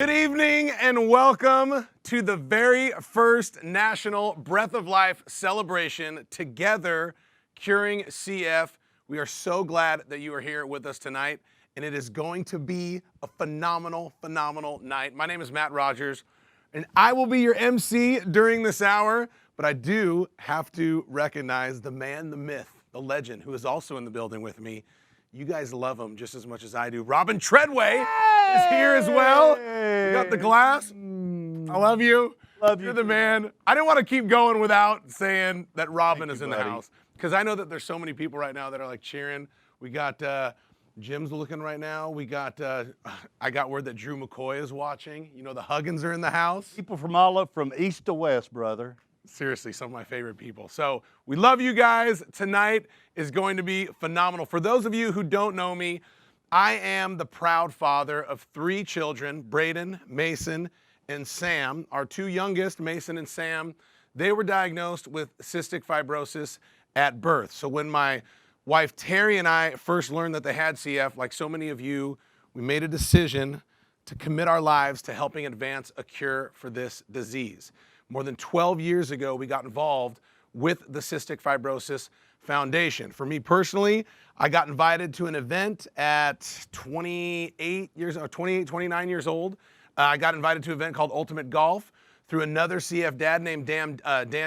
Good evening and welcome to the very first National Breath of Life celebration, Together Curing CF. We are so glad that you are here with us tonight, and it is going to be a phenomenal night. My name is Matt Rodgers, and I will be your MC during this hour, but I do have to recognize the man, the myth, the legend, who is also in the building with me. You guys love him just as much as I do. Robin Treadway is here as well. We got the glass. I love you. Love you. You're the man. I didn't want to keep going without saying that Robin is in the house, because I know that there's so many people right now that are like cheering. We got Jim's looking right now. We got I got word that Drew McCoy is watching. You know, the Huggins are in the house. People from east to west, brother. Seriously, some of my favorite people. So we love you guys. Tonight is going to be phenomenal. For those of you who don't know me, I am the proud father of 3 children, Braden, Mason, and Sam. Our 2 youngest, Mason and Sam, they were diagnosed with cystic fibrosis at birth. So when my wife Terry and I first learned that they had CF, like so many of you, we made a decision to commit our lives to helping advance a cure for this disease. More than 12 years ago, we got involved with the Cystic Fibrosis Foundation. For me personally, I got invited to an event at 29 years old. I got invited to an event called Ultimate Golf through another CF dad named Dan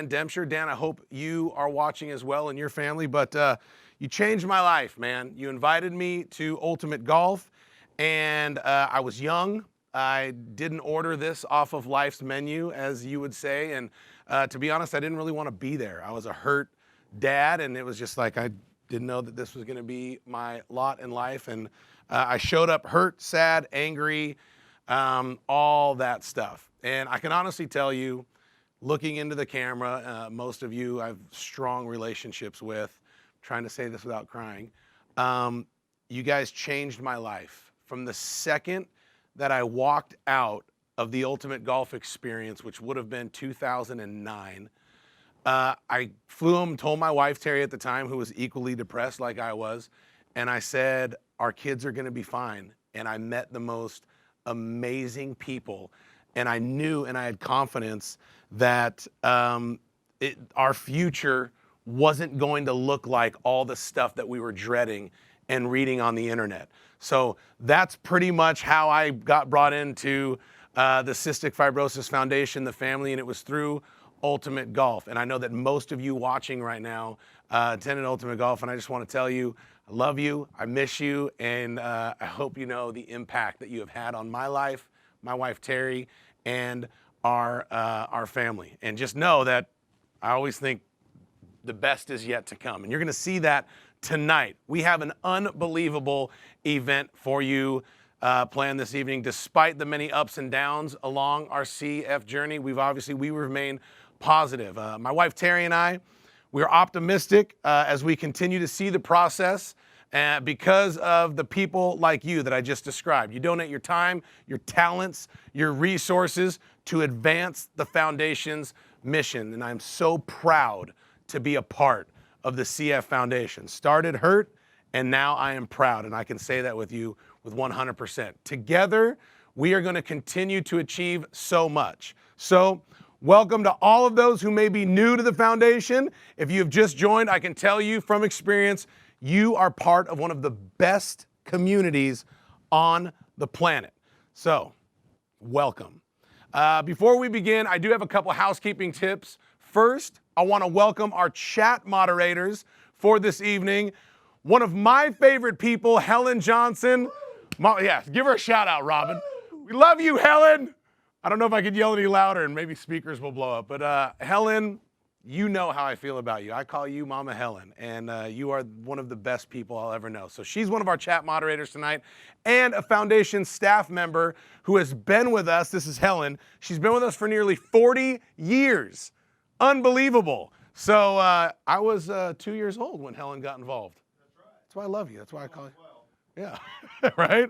Dempscher. Dan, I hope you are watching as well and your family, but you changed my life, man. You invited me to Ultimate Golf, and I was young. I didn't order this off of life's menu, as you would say, and to be honest, I didn't really want to be there. I was a hurt dad, and it was just like I didn't know that this was going to be my lot in life, and I showed up hurt, sad, angry, all that stuff. And I can honestly tell you, looking into the camera, most of you I have strong relationships with, trying to say this without crying, you guys changed my life. From the second that I walked out of the Ultimate Golf experience, which would have been 2009, I flew home, told my wife Terry at the time, who was equally depressed like I was, and I said, our kids are gonna be fine. And I met the most amazing people, and I knew and I had confidence that our future wasn't going to look like all the stuff that we were dreading and reading on the internet. So that's pretty much how I got brought into the Cystic Fibrosis Foundation, the family, and it was through Ultimate Golf. And I know that most of you watching right now attended Ultimate Golf, and I just want to tell you, I love you, I miss you, and I hope you know the impact that you have had on my life, my wife Terry, and our family. And just know that I always think the best is yet to come. And you're going to see that tonight. We have an unbelievable event for you planned this evening. Despite the many ups and downs along our CF journey, we remain positive. My wife Terry and I, we're optimistic as we continue to see the process because of the people like you that I just described. You donate your time, your talents, your resources to advance the foundation's mission. And I'm so proud to be a part of the CF Foundation. Started hurt, and now I am proud, and I can say that with you with 100%. Together, we are going to continue to achieve so much. So, welcome to all of those who may be new to the foundation. If you have just joined, I can tell you from experience, you are part of one of the best communities on the planet. So, welcome. Before we begin, I do have a couple housekeeping tips. First, I want to welcome our chat moderators for this evening. One of my favorite people, Helen Johnson. Yeah, give her a shout out, Robin. We love you, Helen. I don't know if I could yell any louder, and maybe speakers will blow up. But Helen, you know how I feel about you. I call you Mama Helen, and you are one of the best people I'll ever know. So she's one of our chat moderators tonight, and a foundation staff member who has been with us. This is Helen. She's been with us for nearly 40 years. Unbelievable. So I was 2 years old when Helen got involved. That's right. That's why I love you. That's why I call you. Yeah, right?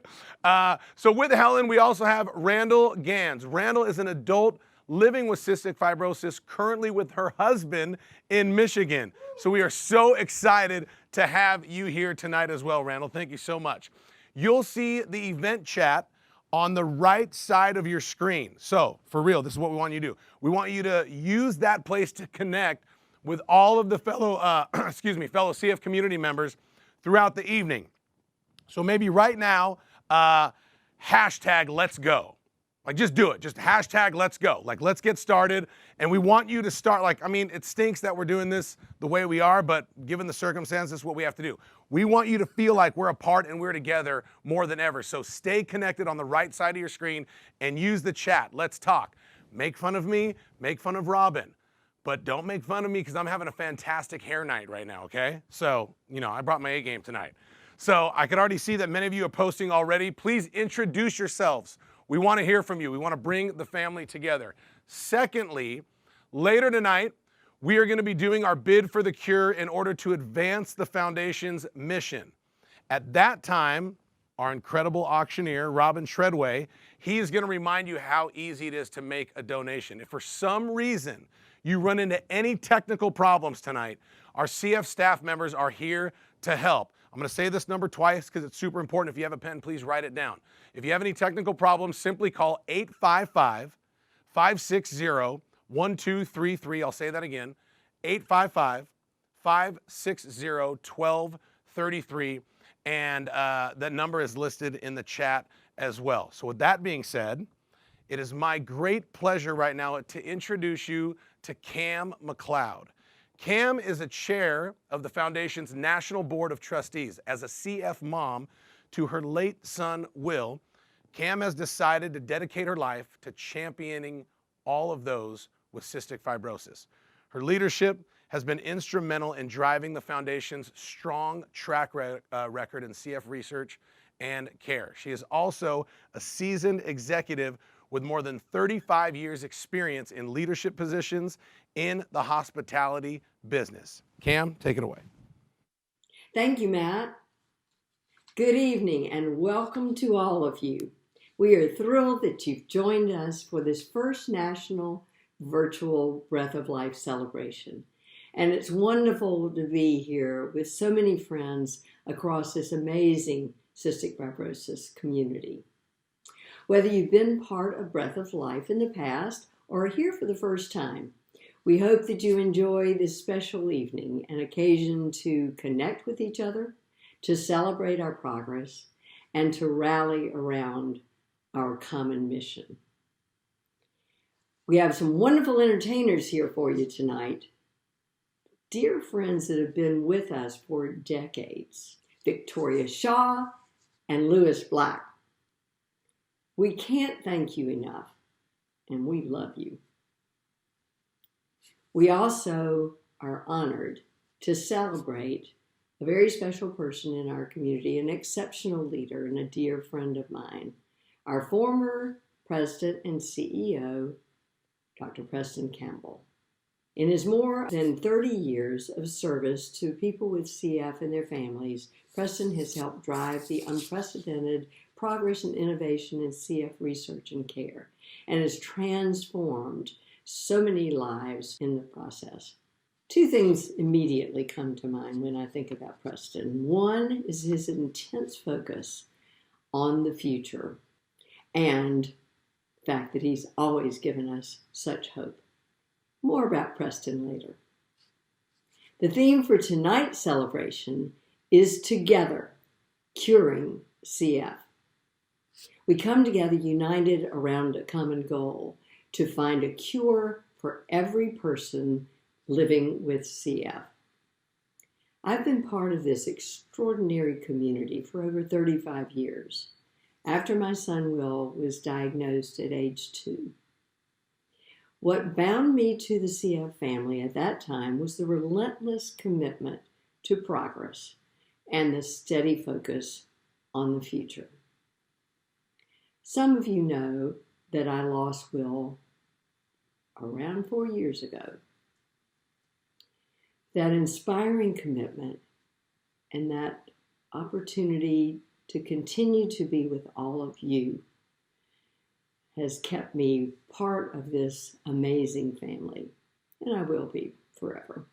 So with Helen, we also have Randall Gans. Randall is an adult living with cystic fibrosis, currently with her husband in Michigan. So we are so excited to have you here tonight as well, Randall. Thank you so much. You'll see the event chat on the right side of your screen. So for real, this is what we want you to do. We want you to use that place to connect with all of the fellow, fellow CF community members throughout the evening. So maybe right now, hashtag let's go. Like just do it, just hashtag let's go. Like let's get started. And we want you to start, it stinks that we're doing this the way we are, but given the circumstances, this is what we have to do. We want you to feel like we're apart and we're together more than ever. So stay connected on the right side of your screen and use the chat. Let's talk. Make fun of me, make fun of Robin, but don't make fun of me because I'm having a fantastic hair night right now, okay? So, I brought my A game tonight. So I could already see that many of you are posting already. Please introduce yourselves. We want to hear from you. We want to bring the family together. Secondly, later tonight, we are going to be doing our bid for the cure in order to advance the foundation's mission. At that time, our incredible auctioneer, Robin Treadway, he is going to remind you how easy it is to make a donation. If for some reason you run into any technical problems tonight, our CF staff members are here to help. I'm going to say this number twice because it's super important. If you have a pen, please write it down. If you have any technical problems, simply call 855-560-1233. I'll say that again, 855-560-1233. And that number is listed in the chat as well. So with that being said, it is my great pleasure right now to introduce you to Cam McLeod. Cam is a chair of the Foundation's National Board of Trustees. As a CF mom to her late son, Will, Cam has decided to dedicate her life to championing all of those with cystic fibrosis. Her leadership has been instrumental in driving the Foundation's strong track record in CF research and care. She is also a seasoned executive with more than 35 years experience in leadership positions in the hospitality business. Cam, take it away. Thank you, Matt. Good evening and welcome to all of you. We are thrilled that you've joined us for this first national virtual Breath of Life celebration. And it's wonderful to be here with so many friends across this amazing cystic fibrosis community. Whether you've been part of Breath of Life in the past or are here for the first time, we hope that you enjoy this special evening, an occasion to connect with each other, to celebrate our progress, and to rally around our common mission. We have some wonderful entertainers here for you tonight. Dear friends that have been with us for decades, Victoria Shaw and Lewis Black. We can't thank you enough, and we love you. We also are honored to celebrate a very special person in our community, an exceptional leader and a dear friend of mine, our former president and CEO, Dr. Preston Campbell. In his more than 30 years of service to people with CF and their families, Preston has helped drive the unprecedented progress and innovation in CF research and care, and has transformed so many lives in the process. Two things immediately come to mind when I think about Preston. One is his intense focus on the future and the fact that he's always given us such hope. More about Preston later. The theme for tonight's celebration is Together, Curing CF. We come together united around a common goal to find a cure for every person living with CF. I've been part of this extraordinary community for over 35 years, after my son Will was diagnosed at age 2. What bound me to the CF family at that time was the relentless commitment to progress and the steady focus on the future. Some of you know that I lost Will around 4 years ago. That inspiring commitment and that opportunity to continue to be with all of you has kept me part of this amazing family, and I will be forever.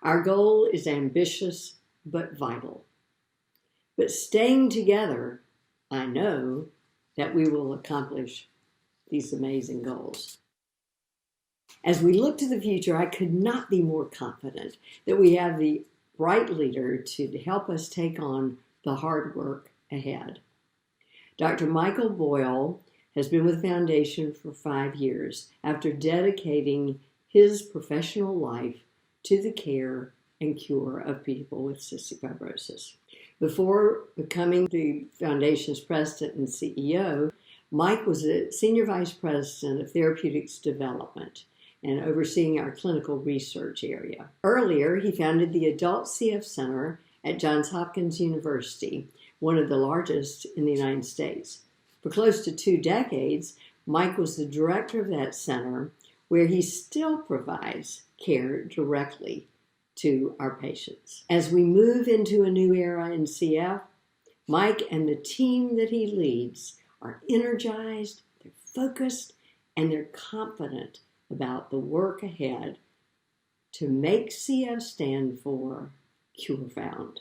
Our goal is ambitious but vital. But staying together, I know, that we will accomplish these amazing goals. As we look to the future, I could not be more confident that we have the right leader to help us take on the hard work ahead. Dr. Michael Boyle has been with the Foundation for 5 years after dedicating his professional life to the care and cure of people with cystic fibrosis. Before becoming the Foundation's president and CEO, Mike was a senior vice president of therapeutics development and overseeing our clinical research area. Earlier, he founded the Adult CF Center at Johns Hopkins University, one of the largest in the United States. For close to 2 decades, Mike was the director of that center, where he still provides care directly to our patients. As we move into a new era in CF, Mike and the team that he leads are energized, they're focused, and they're confident about the work ahead to make CF stand for Cure Found.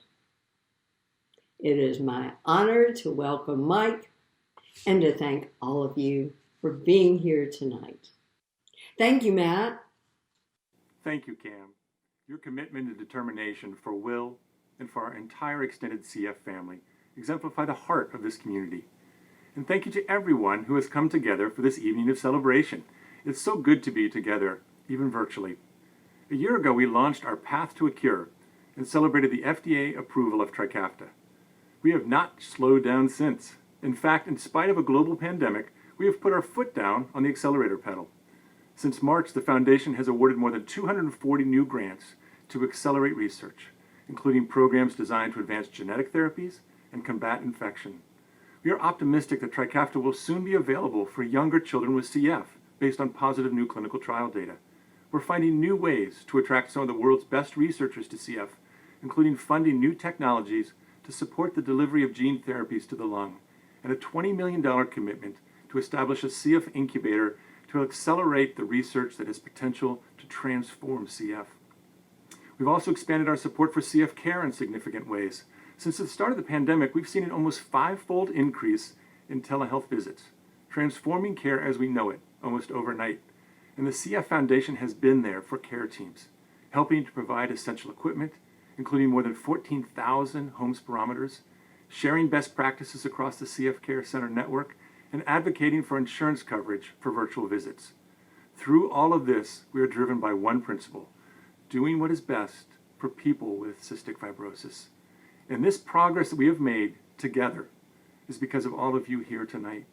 It is my honor to welcome Mike and to thank all of you for being here tonight. Thank you, Matt. Thank you, Cam. Your commitment and determination for Will and for our entire extended CF family exemplify the heart of this community. And thank you to everyone who has come together for this evening of celebration. It's so good to be together, even virtually. A year ago, we launched our Path to a Cure and celebrated the FDA approval of Trikafta. We have not slowed down since. In fact, in spite of a global pandemic, we have put our foot down on the accelerator pedal. Since March, the Foundation has awarded more than 240 new grants to accelerate research, including programs designed to advance genetic therapies and combat infection. We are optimistic that Trikafta will soon be available for younger children with CF based on positive new clinical trial data. We're finding new ways to attract some of the world's best researchers to CF, including funding new technologies to support the delivery of gene therapies to the lung, and a $20 million commitment to establish a CF incubator to accelerate the research that has potential to transform CF. We've also expanded our support for CF care in significant ways. Since the start of the pandemic, we've seen an almost 5-fold increase in telehealth visits, transforming care as we know it almost overnight. And the CF Foundation has been there for care teams, helping to provide essential equipment, including more than 14,000 home spirometers, sharing best practices across the CF Care Center network, and advocating for insurance coverage for virtual visits. Through all of this, we are driven by one principle: doing what is best for people with cystic fibrosis. And this progress that we have made together is because of all of you here tonight.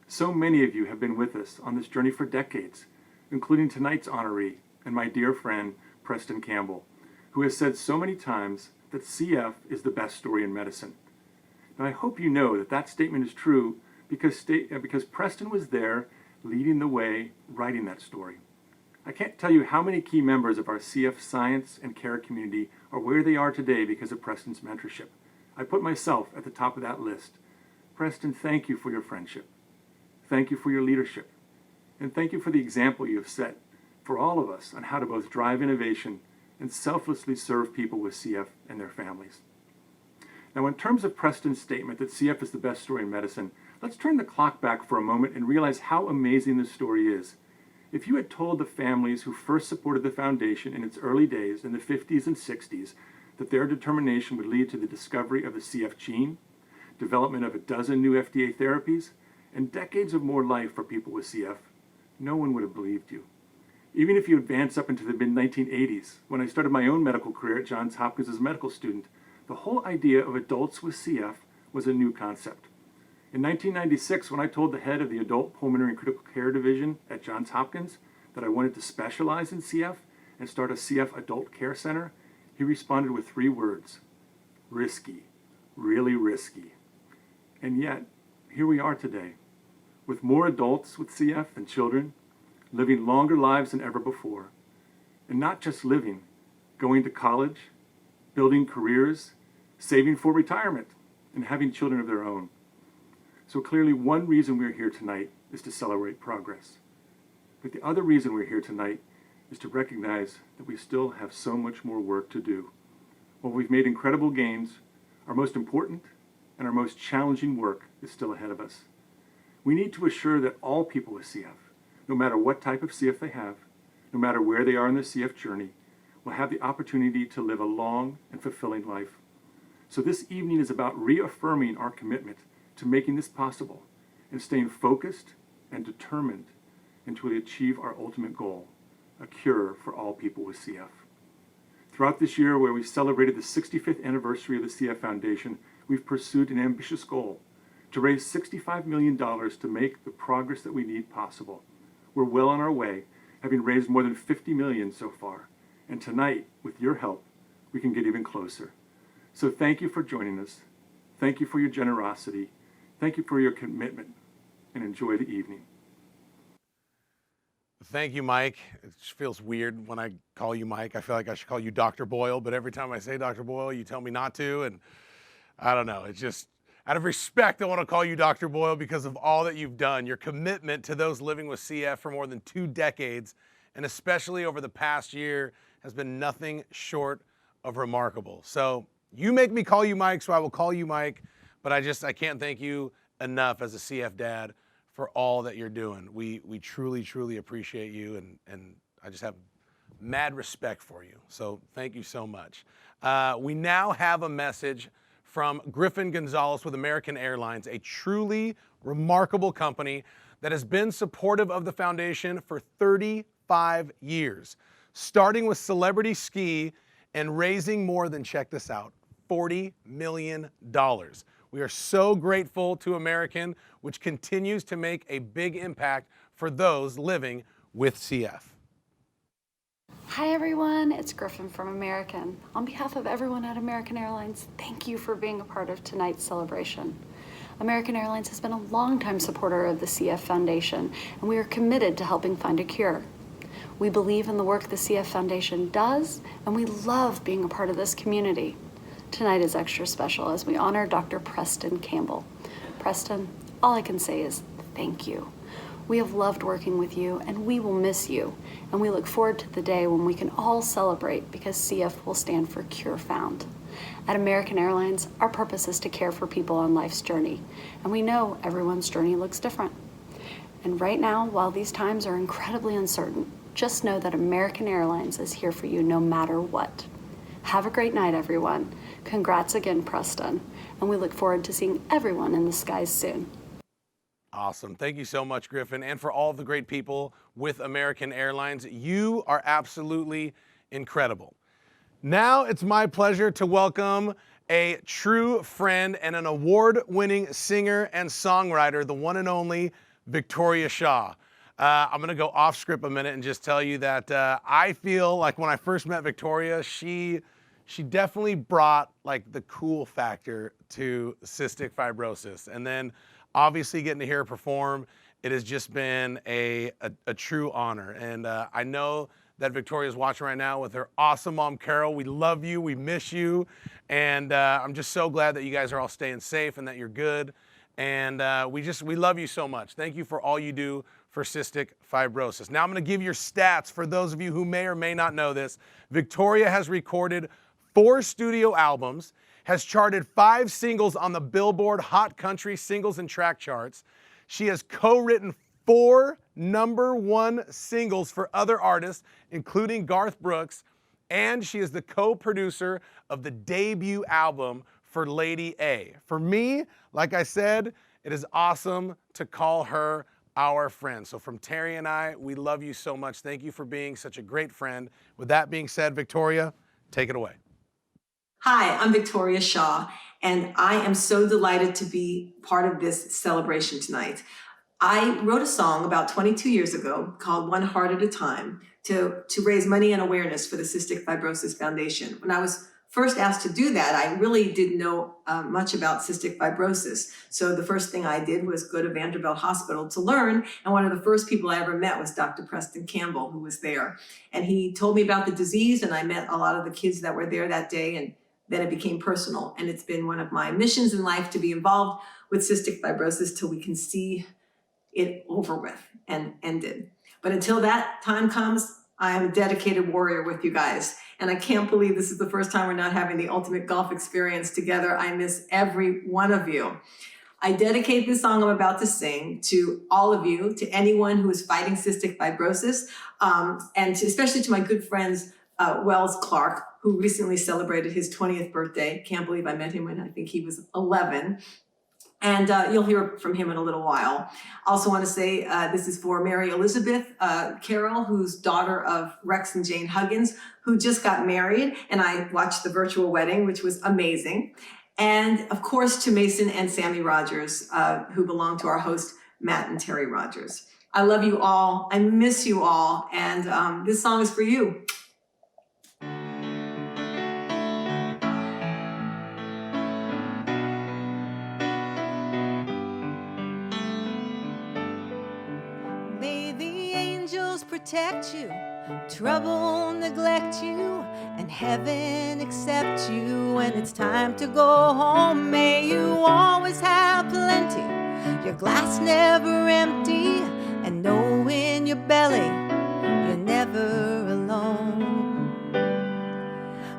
So many of you have been with us on this journey for decades, including tonight's honoree and my dear friend, Preston Campbell, who has said so many times that CF is the best story in medicine. Now, I hope you know that that statement is true because Preston was there leading the way, writing that story. I can't tell you how many key members of our CF science and care community are where they are today because of Preston's mentorship. I put myself at the top of that list. Preston, thank you for your friendship. Thank you for your leadership. And thank you for the example you have set for all of us on how to both drive innovation and selflessly serve people with CF and their families. Now, in terms of Preston's statement that CF is the best story in medicine, let's turn the clock back for a moment and realize how amazing this story is. If you had told the families who first supported the Foundation in its early days in the 50s and 60s that their determination would lead to the discovery of the CF gene, development of a dozen new FDA therapies, and decades of more life for people with CF, no one would have believed you. Even if you advance up into the mid-1980s, when I started my own medical career at Johns Hopkins as a medical student, the whole idea of adults with CF was a new concept. In 1996, when I told the head of the Adult Pulmonary and Critical Care Division at Johns Hopkins that I wanted to specialize in CF and start a CF Adult Care Center, he responded with 3 words: risky, really risky. And yet, here we are today, with more adults with CF than children, living longer lives than ever before. And not just living, going to college, building careers, saving for retirement, and having children of their own. So clearly, one reason we're here tonight is to celebrate progress. But the other reason we're here tonight is to recognize that we still have so much more work to do. While we've made incredible gains, our most important and our most challenging work is still ahead of us. We need to assure that all people with CF, no matter what type of CF they have, no matter where they are in their CF journey, will have the opportunity to live a long and fulfilling life. So this evening is about reaffirming our commitment to making this possible and staying focused and determined until we achieve our ultimate goal, a cure for all people with CF. Throughout this year, where we celebrated the 65th anniversary of the CF Foundation, we've pursued an ambitious goal to raise $65 million to make the progress that we need possible. We're well on our way, having raised more than $50 million so far. And tonight, with your help, we can get even closer. So thank you for joining us. Thank you for your generosity. Thank you for your commitment, and enjoy the evening. Thank you, Mike. It feels weird when I call you Mike. I feel like I should call you Dr. Boyle, but every time I say Dr. Boyle, you tell me not to, and I don't know. It's just, out of respect, I want to call you Dr. Boyle because of all that you've done, your commitment to those living with CF for more than 2 decades, and especially over the past year, has been nothing short of remarkable. So you make me call you Mike, so I will call you Mike, but I can't thank you enough as a CF dad for all that you're doing. We truly, truly appreciate you, and I just have mad respect for you. So thank you so much. We now have a message from Griffin Gonzalez with American Airlines, a truly remarkable company that has been supportive of the foundation for 35 years, starting with celebrity ski and raising more than, check this out, $40 million. We are so grateful to American, which continues to make a big impact for those living with CF. Hi everyone, it's Griffin from American. On behalf of everyone at American Airlines, thank you for being a part of tonight's celebration. American Airlines has been a longtime supporter of the CF Foundation, and we are committed to helping find a cure. We believe in the work the CF Foundation does, and we love being a part of this community. Tonight is extra special as we honor Dr. Preston Campbell. Preston, all I can say is thank you. We have loved working with you, and we will miss you, and we look forward to the day when we can all celebrate because CF will stand for Cure Found. At American Airlines, our purpose is to care for people on life's journey, and we know everyone's journey looks different. And right now, while these times are incredibly uncertain, just know that American Airlines is here for you no matter what. Have a great night, everyone. Congrats again, Preston, and we look forward to seeing everyone in the skies soon. Awesome. Thank you so much, Griffin, and for all of the great people with American Airlines. You are absolutely incredible. Now it's my pleasure to welcome a true friend and an award-winning singer and songwriter, the one and only Victoria Shaw. I'm going to go off script a minute and just tell you that I feel like when I first met Victoria, she definitely brought like the cool factor to cystic fibrosis. And then obviously getting to hear her perform, it has just been a true honor. And I know that Victoria's watching right now with her awesome mom, Carol. We love you, we miss you. And I'm just so glad that you guys are all staying safe and that you're good. And we love you so much. Thank you for all you do for cystic fibrosis. Now I'm gonna give your stats for those of you who may or may not know this. Victoria has recorded 4 studio albums, has charted 5 singles on the Billboard Hot Country Singles and Track charts. She has co-written 4 #1 singles for other artists, including Garth Brooks, and she is the co-producer of the debut album for Lady A. For me, like I said, it is awesome to call her our friend. So from Terry and I, we love you so much. Thank you for being such a great friend. With that being said, Victoria, take it away. Hi, I'm Victoria Shaw, and I am so delighted to be part of this celebration tonight. I wrote a song about 22 years ago called One Heart at a Time to raise money and awareness for the Cystic Fibrosis Foundation. When I was first asked to do that, I really didn't know much about cystic fibrosis. So the first thing I did was go to Vanderbilt Hospital to learn. And one of the first people I ever met was Dr. Preston Campbell, who was there. And he told me about the disease, and I met a lot of the kids that were there that day, and then it became personal. And it's been one of my missions in life to be involved with cystic fibrosis till we can see it over with and ended. But until that time comes, I am a dedicated warrior with you guys. And I can't believe this is the first time we're not having the ultimate golf experience together. I miss every one of you. I dedicate this song I'm about to sing to all of you, to anyone who is fighting cystic fibrosis, and especially to my good friends, Wells Clark, who recently celebrated his 20th birthday. Can't believe I met him when I think he was 11. And you'll hear from him in a little while. I also want to say this is for Mary Elizabeth Carroll, who's daughter of Rex and Jane Huggins, who just got married. And I watched the virtual wedding, which was amazing. And of course, to Mason and Sammy Rodgers, who belong to our host, Matt and Terry Rodgers. I love you all. I miss you all. And this song is for you. Protect you, trouble neglect you, and heaven accept you when it's time to go home. May you always have plenty, your glass never empty, and know in your belly you're never alone.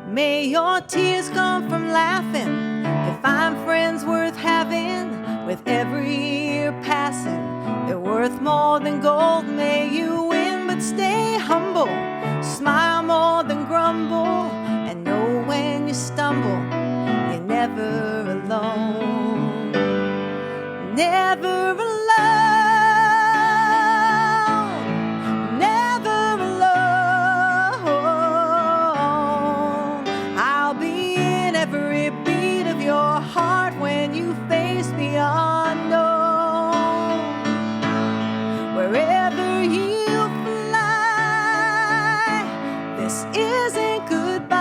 May your tears come from laughing, you find friends worth having. With every year passing, they're worth more than gold. May you win but stay humble, smile more than grumble, and know when you stumble, you're never alone. Never alone, never alone. I'll be in every beat of your heart when you face the unknown. Wherever you fly, this isn't goodbye.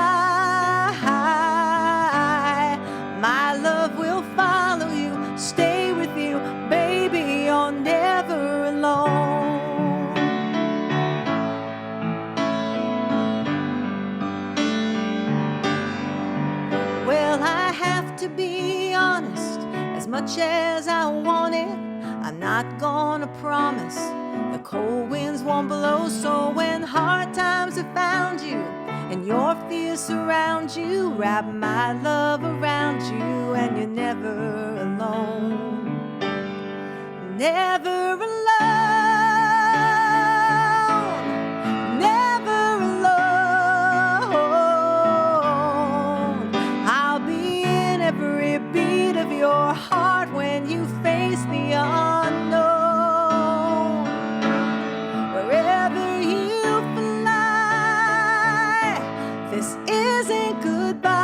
My love will follow you, stay with you, baby, you're never alone. Well, I have to be honest, as much as I want it, I'm not gonna promise the cold winds won't blow. So when hard times have found you and your fears surround you, wrap my love around you and you're never alone. Never alone, never alone. I'll be in every beat of your heart when you face the unknown. Wherever you fly, this isn't goodbye.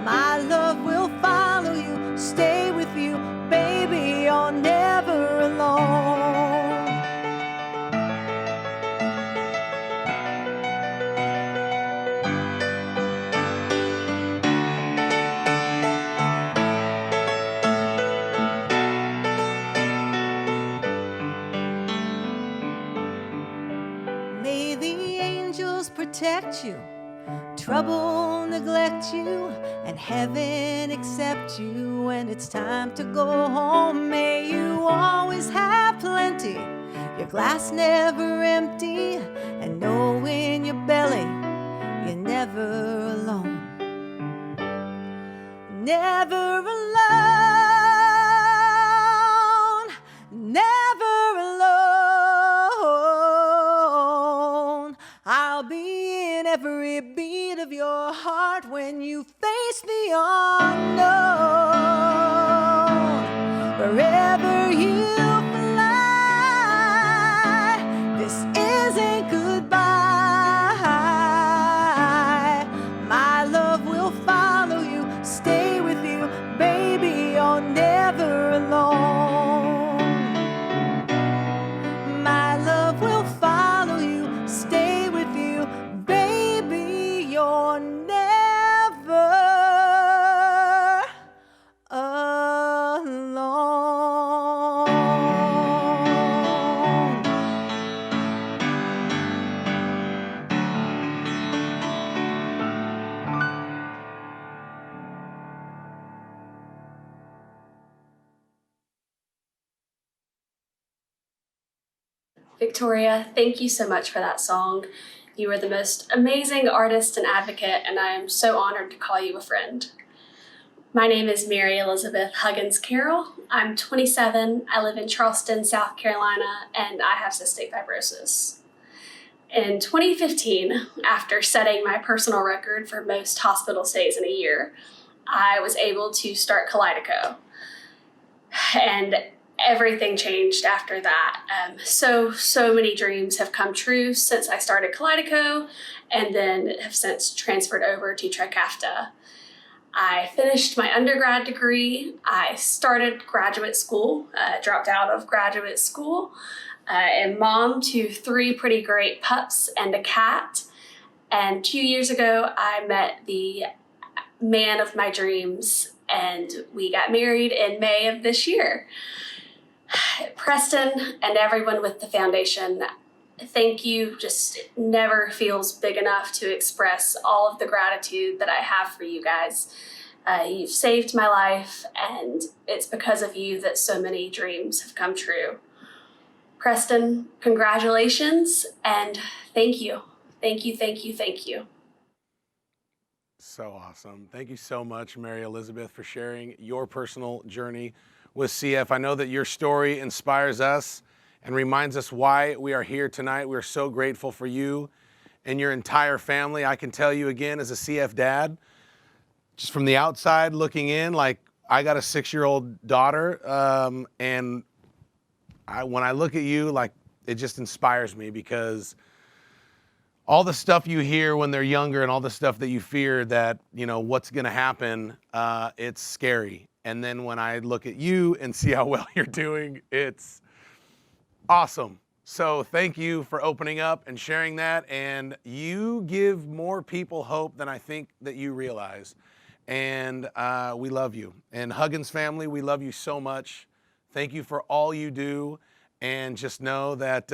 My love will follow you, stay with you, baby, you're never alone. May the angels protect you, trouble neglect you, and heaven accept you when it's time to go home. May you always have plenty, your glass never empty, and know in your belly you're never alone. Never alone, never alone. I'll be in every beat of your heart when you face the unknown. Wherever you fly, this isn't goodbye. My love will follow you, stay with you, baby, you're never alone. My love will follow you, stay with you, baby, you're never alone. Victoria, thank you so much for that song. You are the most amazing artist and advocate, and I am so honored to call you a friend. My name is Mary Elizabeth Huggins Carroll. I'm 27. I live in Charleston, South Carolina, and I have cystic fibrosis. In 2015, after setting my personal record for most hospital stays in a year, I was able to start Kaleido. And everything changed after that. So many dreams have come true since I started Kaleido, and then have since transferred over to Trikafta. I finished my undergrad degree. I started graduate school, dropped out of graduate school, and mom to 3 pretty great pups and a cat. And 2 years ago, I met the man of my dreams, and we got married in May of this year. Preston and everyone with the foundation, thank you. Just never feels big enough to express all of the gratitude that I have for you guys. You've saved my life, and it's because of you that so many dreams have come true. Preston, congratulations, and thank you. Thank you, thank you, thank you. So awesome. Thank you so much, Mary Elizabeth, for sharing your personal journey with CF. I know that your story inspires us and reminds us why we are here tonight. We are so grateful for you and your entire family. I can tell you again, as a CF dad, just from the outside looking in, like, I got a 6-year-old daughter, and when I look at you, like, it just inspires me, because all the stuff you hear when they're younger and all the stuff that you fear that, you know, what's going to happen, it's scary. And then when I look at you and see how well you're doing, it's awesome. So thank you for opening up and sharing that. And you give more people hope than I think that you realize. And we love you. And Huggins family, we love you so much. Thank you for all you do. And just know that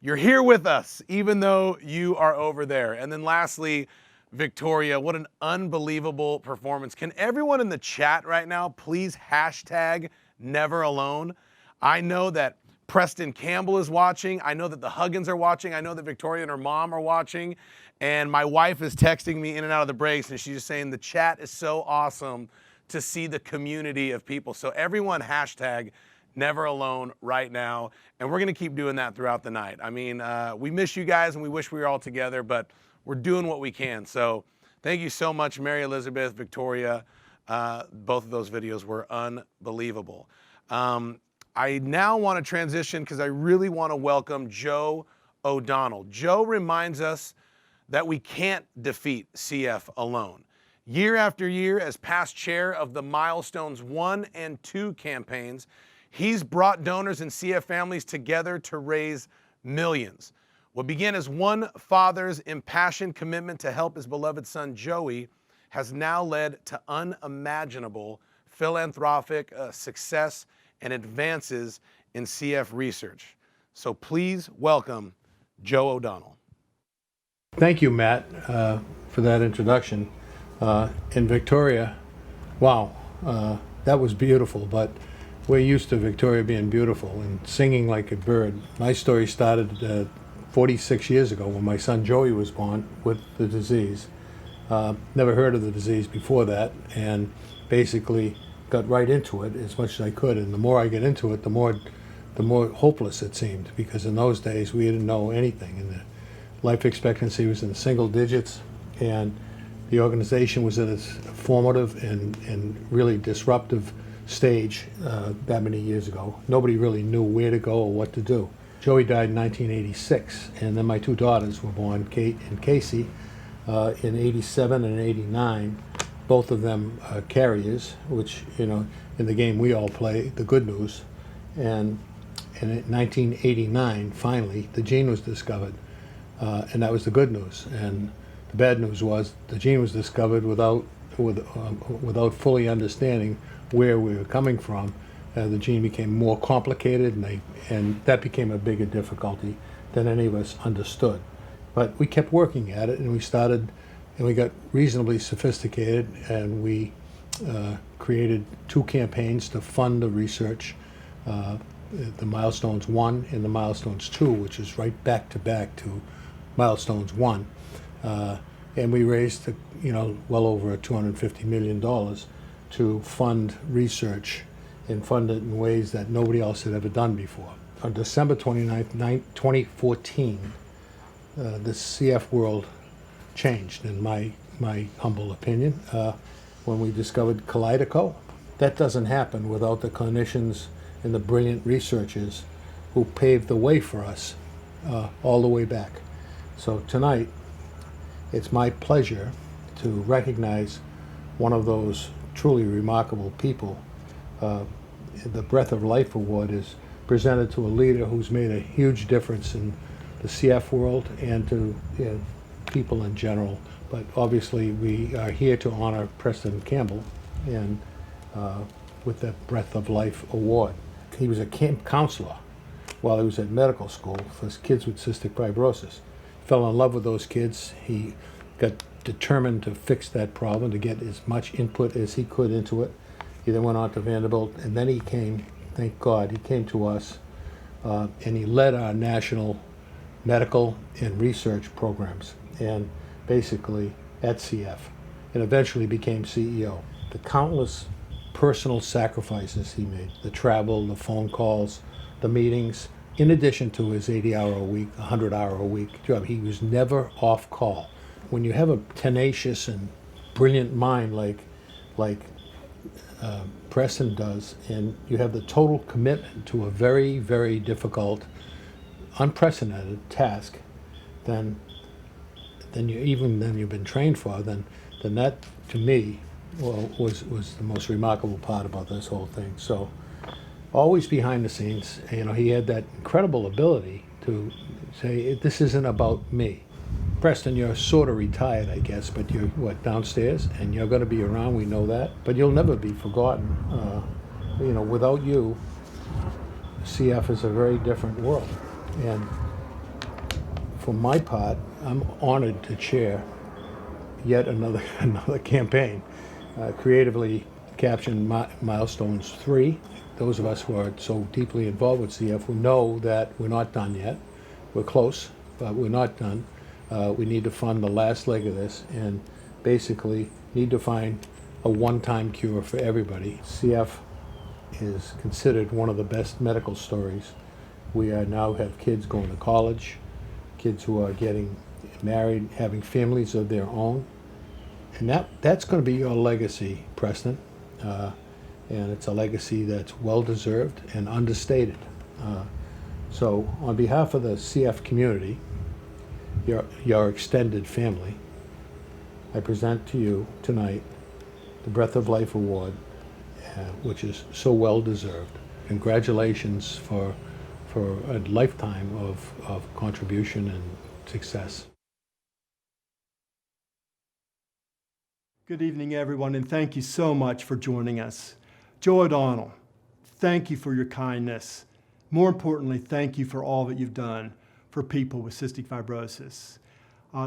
you're here with us, even though you are over there. And then lastly, Victoria, what an unbelievable performance. Can everyone in the chat right now please hashtag never alone? I know that Preston Campbell is watching. I know that the Huggins are watching. I know that Victoria and her mom are watching. And my wife is texting me in and out of the breaks, and she's just saying the chat is so awesome to see the community of people. So everyone hashtag never alone right now. And we're going to keep doing that throughout the night. I mean, we miss you guys and we wish we were all together, but we're doing what we can. So thank you so much, Mary Elizabeth, Victoria. Both of those videos were unbelievable. I now want to transition because I really want to welcome Joe O'Donnell. Joe reminds us that we can't defeat CF alone. Year after year, as past chair of the Milestones 1 and 2 campaigns, he's brought donors and CF families together to raise millions. What began as one father's impassioned commitment to help his beloved son Joey has now led to unimaginable philanthropic success and advances in CF research. So please welcome Joe O'Donnell. Thank you, Matt, for that introduction. And Victoria, wow, that was beautiful, but we're used to Victoria being beautiful and singing like a bird. My story started 46 years ago when my son Joey was born with the disease. Never heard of the disease before that, and basically got right into it as much as I could. And the more I get into it, the more hopeless it seemed, because in those days we didn't know anything, and the life expectancy was in single digits, and the organization was at its formative and really disruptive stage that many years ago. Nobody really knew where to go or what to do. Joey died in 1986, and then my 2 daughters were born, Kate and Casey, in 87 and 89. Both of them carriers, which, you know, in the game we all play, the good news. And in 1989, finally, the gene was discovered, and that was the good news. And the bad news was the gene was discovered without fully understanding where we were coming from. The gene became more complicated, and that became a bigger difficulty than any of us understood. But we kept working at it, and we got reasonably sophisticated, and we created 2 campaigns to fund the research, the Milestones 1 and the Milestones 2, which is right back to back to Milestones 1. and we raised, well over $250 million to fund research and fund it in ways that nobody else had ever done before. On December 29th, 2014, the CF world changed, in my humble opinion, when we discovered Kaleido. That doesn't happen without the clinicians and the brilliant researchers who paved the way for us all the way back. So tonight, it's my pleasure to recognize one of those truly remarkable people. The Breath of Life Award is presented to a leader who's made a huge difference in the CF world and to people in general. But obviously, we are here to honor Preston Campbell and with the Breath of Life Award. He was a camp counselor while he was at medical school for kids with cystic fibrosis. Fell in love with those kids. He got determined to fix that problem, to get as much input as he could into it. He then went on to Vanderbilt, and then he came, thank God, he came to us, and he led our national medical and research programs, and basically at CF, and eventually became CEO. The countless personal sacrifices he made, the travel, the phone calls, the meetings, in addition to his 80-hour-a-week, 100-hour-a-week job. He was never off call. When you have a tenacious and brilliant mind like Preston does, and you have the total commitment to a very, very difficult, unprecedented task, then you've been trained for, then that, to me, was the most remarkable part about this whole thing. So, always behind the scenes, he had that incredible ability to say, this isn't about me. Preston, you're sort of retired, I guess, but you're, downstairs, and you're going to be around, we know that, but you'll never be forgotten. Without you, CF is a very different world. And for my part, I'm honored to chair yet another campaign, creatively captioned Milestones 3. Those of us who are so deeply involved with CF who know that we're not done yet. We're close, but we're not done. We need to fund the last leg of this and basically need to find a one-time cure for everybody. CF is considered one of the best medical stories. We now have kids going to college, kids who are getting married, having families of their own. And that's going to be your legacy, Preston. And it's a legacy that's well-deserved and understated. So on behalf of the CF community, your extended family, I present to you tonight the Breath of Life Award, which is so well-deserved. Congratulations for a lifetime of contribution and success. Good evening, everyone, and thank you so much for joining us. Joe O'Donnell, thank you for your kindness. More importantly, thank you for all that you've done for people with cystic fibrosis.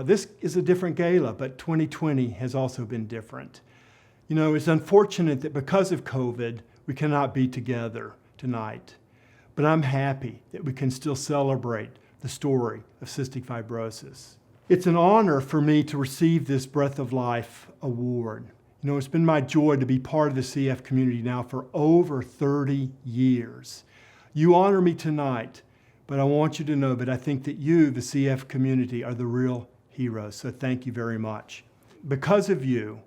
This is a different gala, but 2020 has also been different. It's unfortunate that because of COVID, we cannot be together tonight. But I'm happy that we can still celebrate the story of cystic fibrosis. It's an honor for me to receive this Breath of Life Award. It's been my joy to be part of the CF community now for over 30 years. You honor me tonight, but I want you to know that I think that you, the CF community, are the real heroes, so thank you very much. Because of you,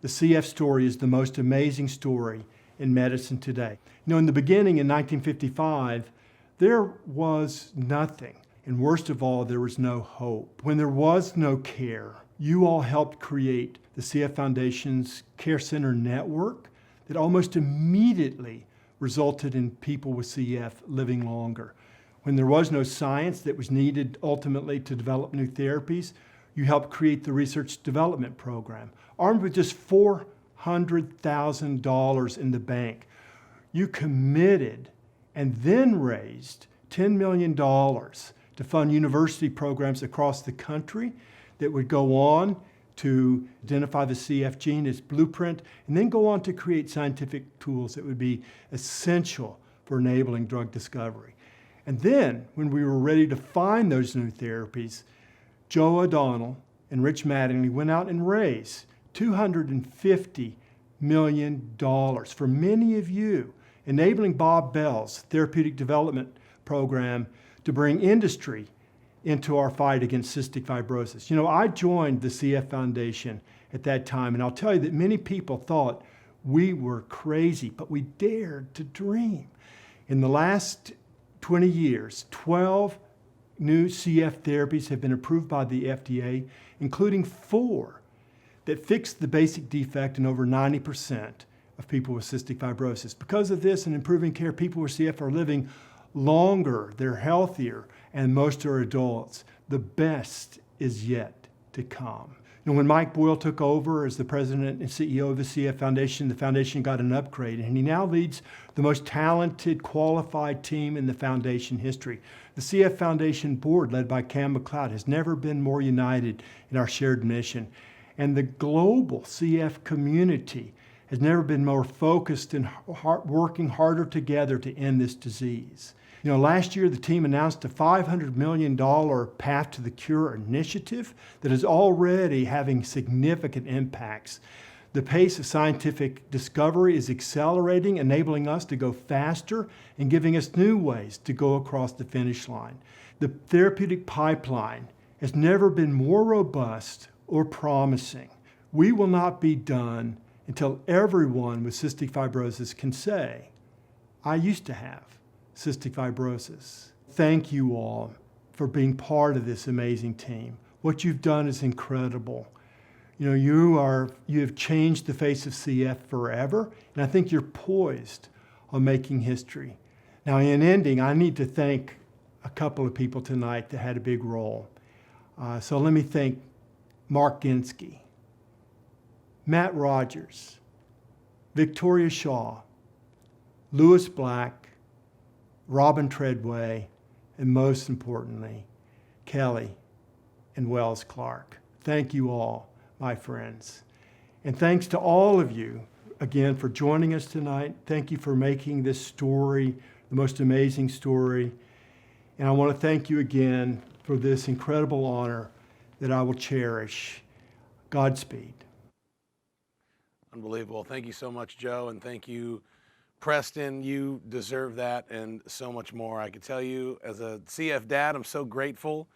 the CF story is the most amazing story in medicine today. In the beginning in 1955, there was nothing. And worst of all, there was no hope. When there was no care, you all helped create the CF Foundation's Care Center network that almost immediately resulted in people with CF living longer. When there was no science that was needed ultimately to develop new therapies, you helped create the Research Development Program. Armed with just $400,000 in the bank, you committed and then raised $10 million to fund university programs across the country that would go on to identify the CF gene as blueprint, and then go on to create scientific tools that would be essential for enabling drug discovery. And then, when we were ready to find those new therapies, Joe O'Donnell and Rich Mattingly went out and raised $250 million for many of you, enabling Bob Bell's therapeutic development program to bring industry into our fight against cystic fibrosis. You know, I joined the CF Foundation at that time, and I'll tell you that many people thought we were crazy, but we dared to dream. In the last 20 years, 12 new CF therapies have been approved by the FDA, including 4 that fix the basic defect in over 90% of people with cystic fibrosis. Because of this and improving care, people with CF are living longer, they're healthier, and most are adults. The best is yet to come. You know, when Mike Boyle took over as the president and CEO of the CF Foundation, the foundation got an upgrade, and he now leads the most talented, qualified team in the foundation history. The CF Foundation board, led by Campbell, has never been more united in our shared mission. And the global CF community has never been more focused and working harder together to end this disease. You know, last year the team announced a $500 million Path to the Cure initiative that is already having significant impacts. The pace of scientific discovery is accelerating, enabling us to go faster and giving us new ways to go across the finish line. The therapeutic pipeline has never been more robust or promising. We will not be done until everyone with cystic fibrosis can say, I used to have cystic fibrosis. Thank you all for being part of this amazing team. What you've done is incredible. You know, you have changed the face of CF forever, and I think you're poised on making history. Now, in ending, I need to thank a couple of people tonight that had a big role. So let me thank Mark Ginsky, Matt Rodgers, Victoria Shaw, Lewis Black, Robin Treadway, and most importantly, Kelli and Wells Clark. Thank you all, my friends. And thanks to all of you, again, for joining us tonight. Thank you for making this story the most amazing story. And I want to thank you again for this incredible honor that I will cherish. Godspeed. Unbelievable. Thank you so much, Joe, and thank you, Preston. You deserve that and so much more. I can tell you, as a CF dad, I'm so grateful.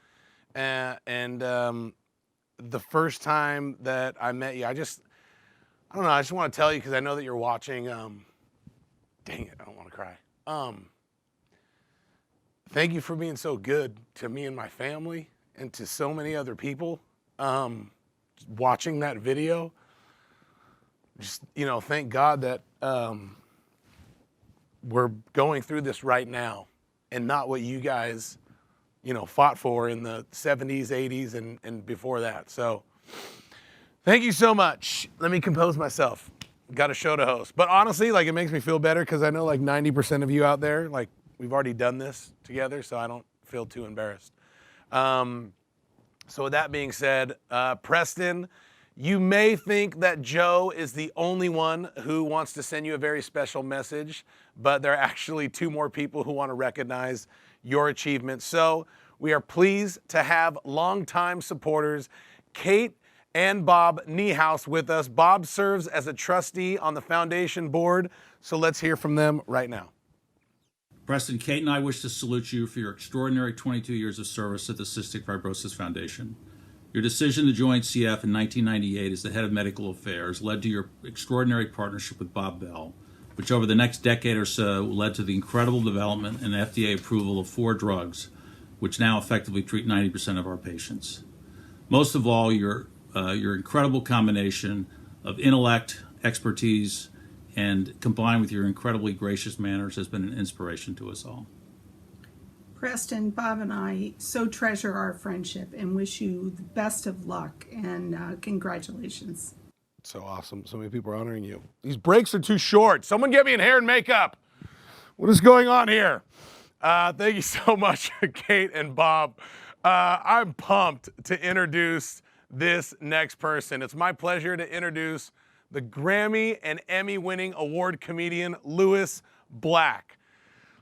And the first time that I met you, I just want to tell you, because I know that you're watching. Dang it, I don't want to cry. Thank you for being so good to me and my family and to so many other people. Watching that video, just, you know, thank God that we're going through this right now and not what you guys, you know, fought for in the 70s, 80s, and before that. So thank you so much. Let me compose myself. Got a show to host. But honestly, like, it makes me feel better because I know like 90% of you out there, like, we've already done this together, so I don't feel too embarrassed. So with that being said, Preston, you may think that Joe is the only one who wants to send you a very special message, but there are actually 2 more people who want to recognize your achievements. So we are pleased to have longtime supporters, Kate and Bob Niehaus, with us. Bob serves as a trustee on the foundation board, so let's hear from them right now. Preston, Kate and I wish to salute you for your extraordinary 22 years of service at the Cystic Fibrosis Foundation. Your decision to join CF in 1998 as the head of medical affairs led to your extraordinary partnership with Bob Bell, which over the next decade or so led to the incredible development and FDA approval of 4 drugs, which now effectively treat 90% of our patients. Most of all, your incredible combination of intellect, expertise, and combined with your incredibly gracious manners has been an inspiration to us all. Preston, Bob and I so treasure our friendship and wish you the best of luck and congratulations. So awesome. So many people are honoring you. These breaks are too short. Someone get me in hair and makeup. What is going on here? Thank you so much, Kate and Bob. I'm pumped to introduce this next person. It's my pleasure to introduce the Grammy and Emmy-winning award comedian, Lewis Black.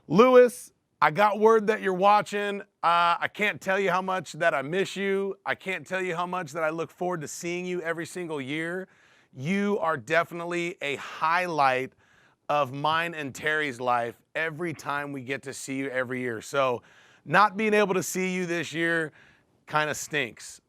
Lewis I got word that you're watching. I can't tell you how much that I miss you. I can't tell you how much that I look forward to seeing you every single year. You are definitely a highlight of mine and Terry's life every time we get to see you every year. So not being able to see you this year kind of stinks.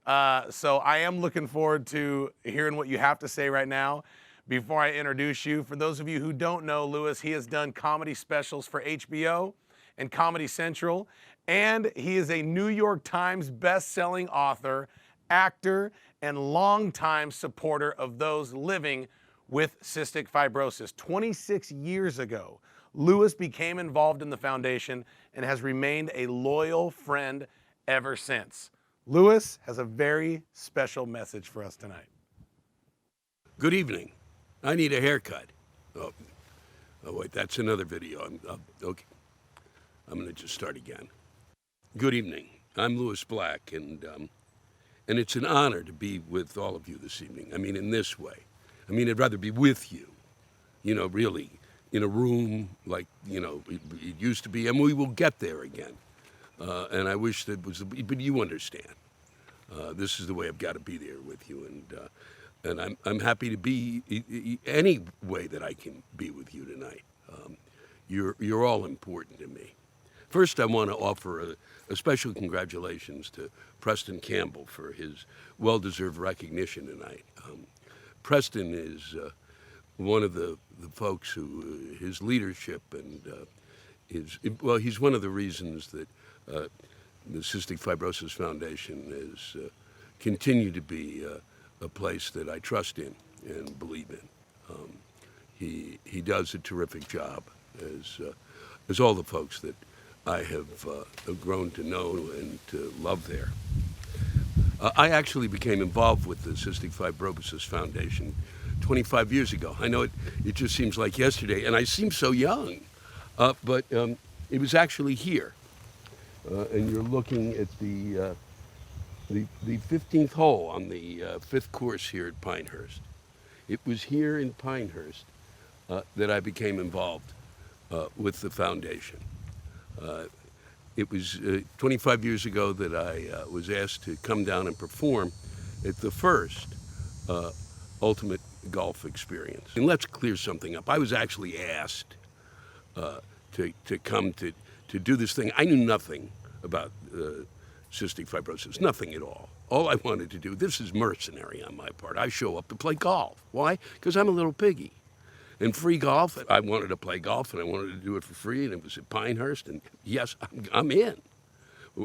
So I am looking forward to hearing what you have to say right now. Before I introduce you, for those of you who don't know Lewis, he has done comedy specials for HBO and Comedy Central, and he is a New York Times best-selling author, actor, and longtime supporter of those living with cystic fibrosis. 26 years ago, Lewis became involved in the foundation and has remained a loyal friend ever since. Lewis has a very special message for us tonight. Good evening. I need a haircut. Oh wait, that's another video. Okay. I'm going to just start again. Good evening. I'm Lewis Black, and it's an honor to be with all of you this evening. I mean, in this way. I mean, I'd rather be with you, really, in a room like, it used to be, and we will get there again. And I wish that was, but you understand. This is the way I've got to be there with you, and I'm happy to be any way that I can be with you tonight. You're all important to me. First, I want to offer a special congratulations to Preston Campbell for his well-deserved recognition tonight. Preston is one of the folks who, his leadership and he's one of the reasons that the Cystic Fibrosis Foundation has continued to be a place that I trust in and believe in. He does a terrific job, as all the folks that I have grown to know and to love there. I actually became involved with the Cystic Fibrosis Foundation 25 years ago. I know it just seems like yesterday, and I seem so young, but it was actually here. And you're looking at the 15th hole on the 5th course here at Pinehurst. It was here in Pinehurst that I became involved with the foundation. It was 25 years ago that I was asked to come down and perform at the first Ultimate Golf Experience. And let's clear something up. I was actually asked to come to do this thing. I knew nothing about cystic fibrosis, nothing at all. All I wanted to do, this is mercenary on my part, I show up to play golf. Why? Because I'm a little piggy. And free golf, I wanted to play golf, and I wanted to do it for free, and it was at Pinehurst, and yes, I'm in.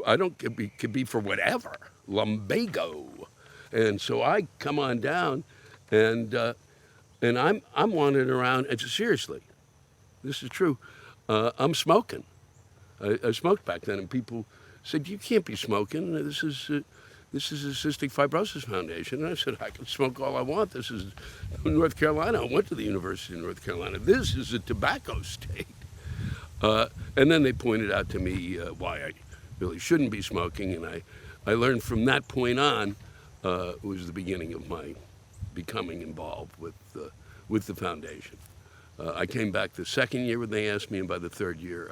I don't, could be for whatever, lumbago. And so I come on down, and I'm wandering around, and seriously, this is true, I'm smoking. I smoked back then, and people said, you can't be smoking, this is a Cystic Fibrosis Foundation. And I said, I can smoke all I want. This is North Carolina. I went to the University of North Carolina. This is a tobacco state. And then they pointed out to me why I really shouldn't be smoking. And I learned from that point on, was the beginning of my becoming involved with the foundation. I came back the second year when they asked me, and by the third year,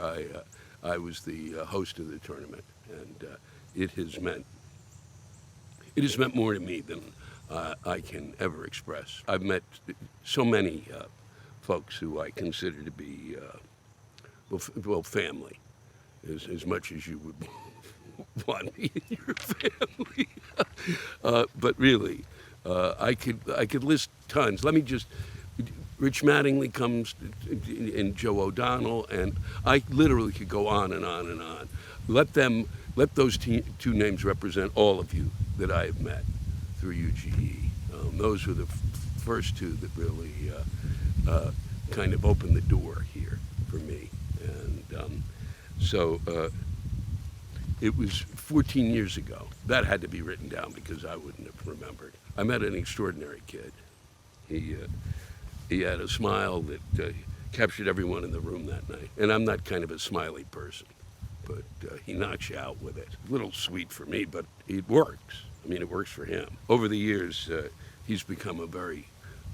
I was the host of the tournament. And it has meant more to me than I can ever express. I've met so many folks who I consider to be, family, as much as you would want me in your family. But really, I could list tons. Let me just, Rich Mattingly comes, and Joe O'Donnell, and I literally could go on and on and on. Let those two names represent all of you that I have met through UGE. Those were the first two that really kind of opened the door here for me. And so it was 14 years ago. That had to be written down because I wouldn't have remembered. I met an extraordinary kid. He had a smile that captured everyone in the room that night. And I'm not kind of a smiley person, but he knocks you out with it. A little sweet for me, but it works. I mean, it works for him. Over the years, he's become a very,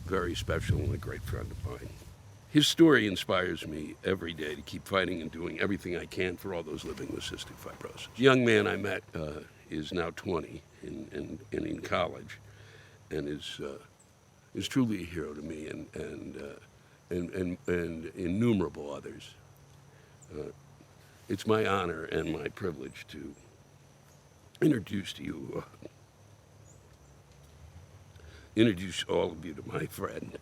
very special and a great friend of mine. His story inspires me every day to keep fighting and doing everything I can for all those living with cystic fibrosis. The young man I met is now 20 and in college, and is truly a hero to me and innumerable others. It's my honor and my privilege to introduce all of you to my friend,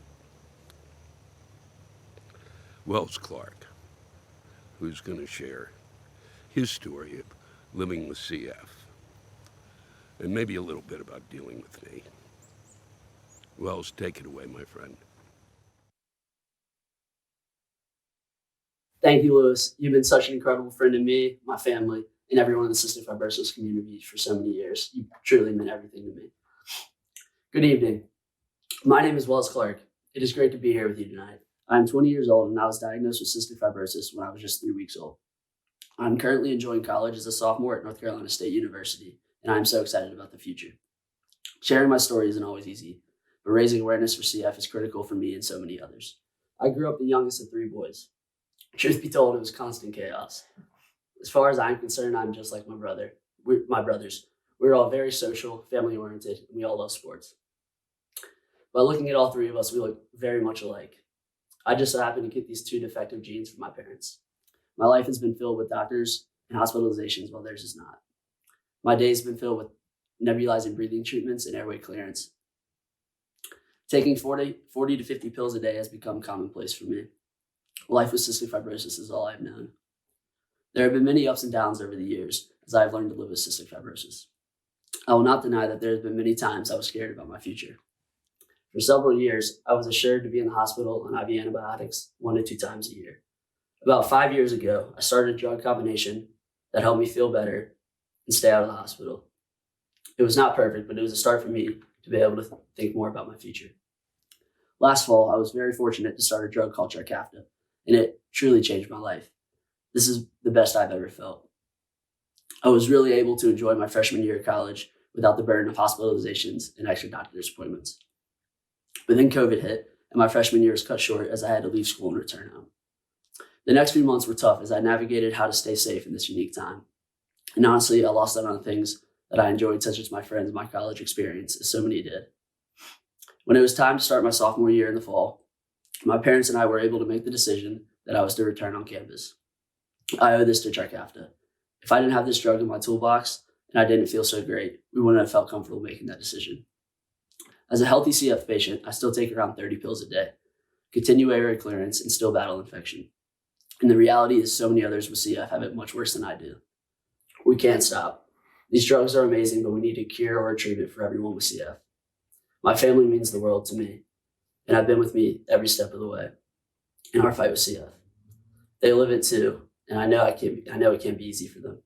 Wells Clark, who's going to share his story of living with CF and maybe a little bit about dealing with me. Wells, take it away, my friend. Thank you, Lewis. You've been such an incredible friend to me, my family, and everyone in the cystic fibrosis community for so many years. You truly meant everything to me. Good evening. My name is Wells Clark. It is great to be here with you tonight. I'm 20 years old and I was diagnosed with cystic fibrosis when I was just 3 weeks old. I'm currently enjoying college as a sophomore at North Carolina State University, and I'm so excited about the future. Sharing my story isn't always easy, but raising awareness for CF is critical for me and so many others. I grew up the youngest of 3 boys. Truth be told, it was constant chaos. As far as I'm concerned, I'm just like my brothers. We're all very social, family-oriented, and we all love sports. By looking at all 3 of us, we look very much alike. I just so happen to get these 2 defective genes from my parents. My life has been filled with doctors and hospitalizations while theirs is not. My days have been filled with nebulizing breathing treatments and airway clearance. Taking 40 to 50 pills a day has become commonplace for me. Life with cystic fibrosis is all I've known. There have been many ups and downs over the years as I've learned to live with cystic fibrosis. I will not deny that there have been many times I was scared about my future. For several years, I was assured to be in the hospital on IV antibiotics 1 to 2 times a year. About 5 years ago, I started a drug combination that helped me feel better and stay out of the hospital. It was not perfect, but it was a start for me to be able to think more about my future. Last fall, I was very fortunate to start a drug called Trikafta, and it truly changed my life. This is the best I've ever felt. I was really able to enjoy my freshman year of college without the burden of hospitalizations and extra doctor's appointments. But then COVID hit, and my freshman year was cut short as I had to leave school and return home. The next few months were tough as I navigated how to stay safe in this unique time. And honestly, I lost out on things that I enjoyed, such as my friends and my college experience, as so many did. When it was time to start my sophomore year in the fall, my parents and I were able to make the decision that I was to return on campus. I owe this to Trikafta. If I didn't have this drug in my toolbox and I didn't feel so great, we wouldn't have felt comfortable making that decision. As a healthy CF patient, I still take around 30 pills a day, continue airway clearance, and still battle infection. And the reality is so many others with CF have it much worse than I do. We can't stop. These drugs are amazing, but we need a cure or a treatment for everyone with CF. My family means the world to me, and have been with me every step of the way in our fight with CF. They live it too, and I know it can't be easy for them.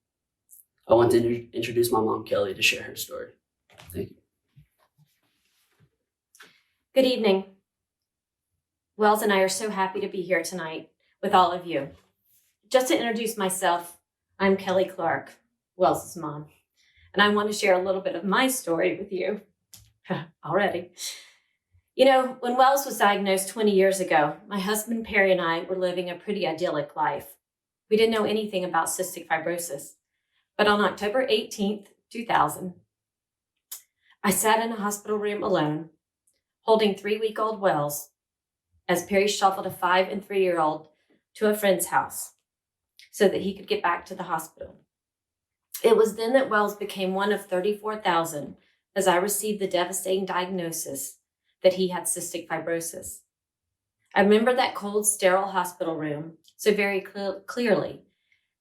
I want to introduce my mom, Kelli, to share her story. Thank you. Good evening. Wells and I are so happy to be here tonight with all of you. Just to introduce myself, I'm Kelli Clark, Wells' mom, and I want to share a little bit of my story with you already. You know, when Wells was diagnosed 20 years ago, my husband Perry and I were living a pretty idyllic life. We didn't know anything about cystic fibrosis, but on October 18th, 2000, I sat in a hospital room alone, holding 3-week-old Wells as Perry shuffled a 5- and 3-year-old to a friend's house so that he could get back to the hospital. It was then that Wells became one of 34,000 as I received the devastating diagnosis that he had cystic fibrosis. I remember that cold, sterile hospital room so very clearly,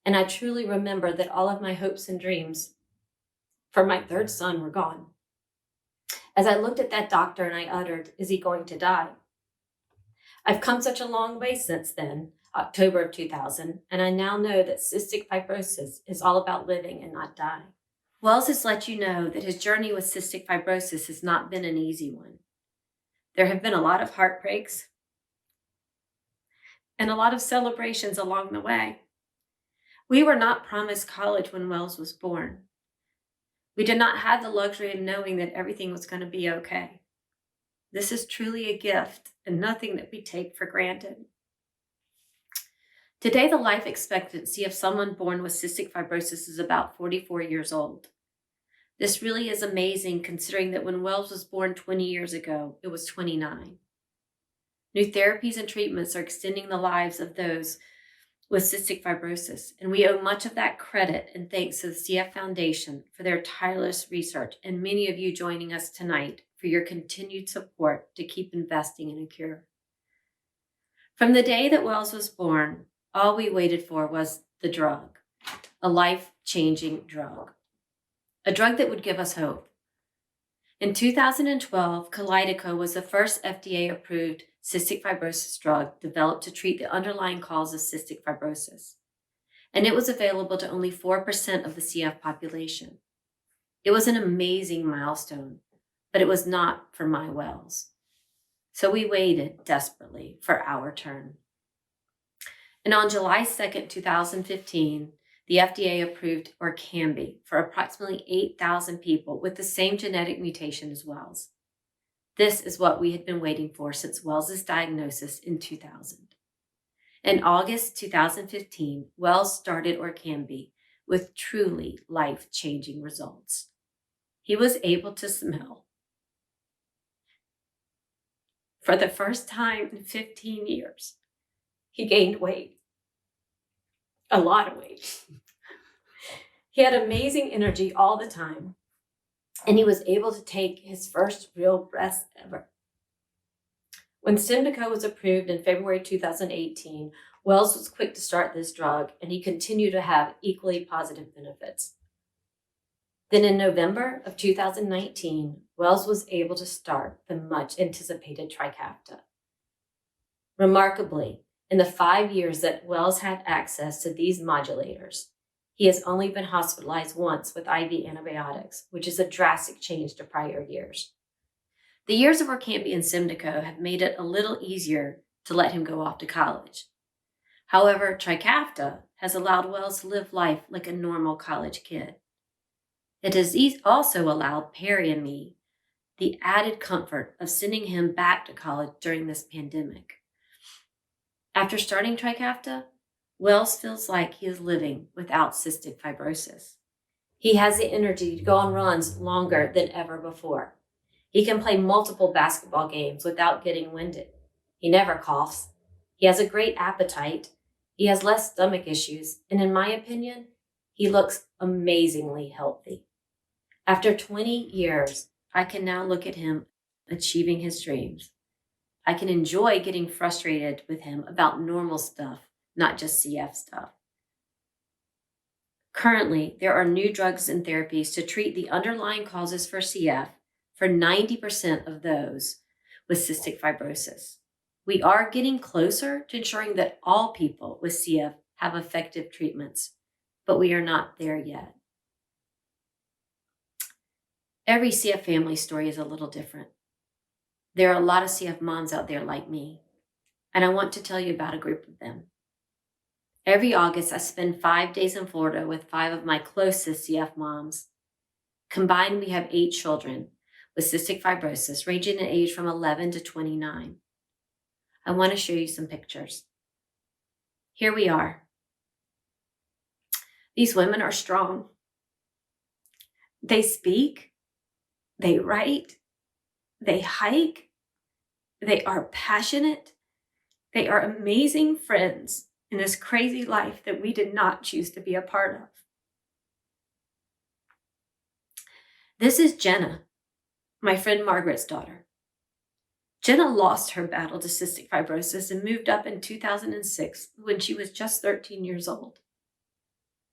and I truly remember that all of my hopes and dreams for my 3rd son were gone. As I looked at that doctor and I uttered, "Is he going to die?" I've come such a long way since then, October of 2000, and I now know that cystic fibrosis is all about living and not dying. Wells has let you know that his journey with cystic fibrosis has not been an easy one. There have been a lot of heartbreaks and a lot of celebrations along the way. We were not promised college when Wells was born. We did not have the luxury of knowing that everything was going to be okay. This is truly a gift and nothing that we take for granted. Today, the life expectancy of someone born with cystic fibrosis is about 44 years old. This really is amazing considering that when Wells was born 20 years ago, it was 29. New therapies and treatments are extending the lives of those with cystic fibrosis, and we owe much of that credit and thanks to the CF Foundation for their tireless research and many of you joining us tonight for your continued support to keep investing in a cure. From the day that Wells was born, all we waited for was the drug, a life-changing drug, a drug that would give us hope. In 2012, Kalydeco was the first FDA-approved cystic fibrosis drug developed to treat the underlying cause of cystic fibrosis, and it was available to only 4% of the CF population. It was an amazing milestone, but it was not for my Wells. So we waited desperately for our turn. And on July 2nd, 2015, the FDA approved Orkambi for approximately 8,000 people with the same genetic mutation as Wells. This is what we had been waiting for since Wells' diagnosis in 2000. In August 2015, Wells started Orkambi with truly life-changing results. He was able to smell. For the first time in 15 years, he gained weight. A lot of weight. He had amazing energy all the time, and he was able to take his first real breaths ever. When Symdeko was approved in February 2018, Wells was quick to start this drug, and he continued to have equally positive benefits. Then in November of 2019, Wells was able to start the much-anticipated Trikafta. Remarkably, in the 5 years that Wells had access to these modulators, he has only been hospitalized once with IV antibiotics, which is a drastic change to prior years. The years of Orkambi and Symdeko have made it a little easier to let him go off to college. However, Trikafta has allowed Wells to live life like a normal college kid. It has also allowed Perry and me the added comfort of sending him back to college during this pandemic. After starting Trikafta, Wells feels like he is living without cystic fibrosis. He has the energy to go on runs longer than ever before. He can play multiple basketball games without getting winded. He never coughs. He has a great appetite. He has less stomach issues. And in my opinion, he looks amazingly healthy. After 20 years, I can now look at him achieving his dreams. I can enjoy getting frustrated with him about normal stuff, not just CF stuff. Currently, there are new drugs and therapies to treat the underlying causes for CF for 90% of those with cystic fibrosis. We are getting closer to ensuring that all people with CF have effective treatments, but we are not there yet. Every CF family story is a little different. There are a lot of CF moms out there like me, and I want to tell you about a group of them. Every August, I spend 5 days in Florida with 5 of my closest CF moms. Combined, we have 8 children with cystic fibrosis, ranging in age from 11 to 29. I want to show you some pictures. Here we are. These women are strong. They speak, they write, they hike, they are passionate, they are amazing friends in this crazy life that we did not choose to be a part of. This is Jenna, my friend Margaret's daughter. Jenna lost her battle to cystic fibrosis and moved up in 2006 when she was just 13 years old.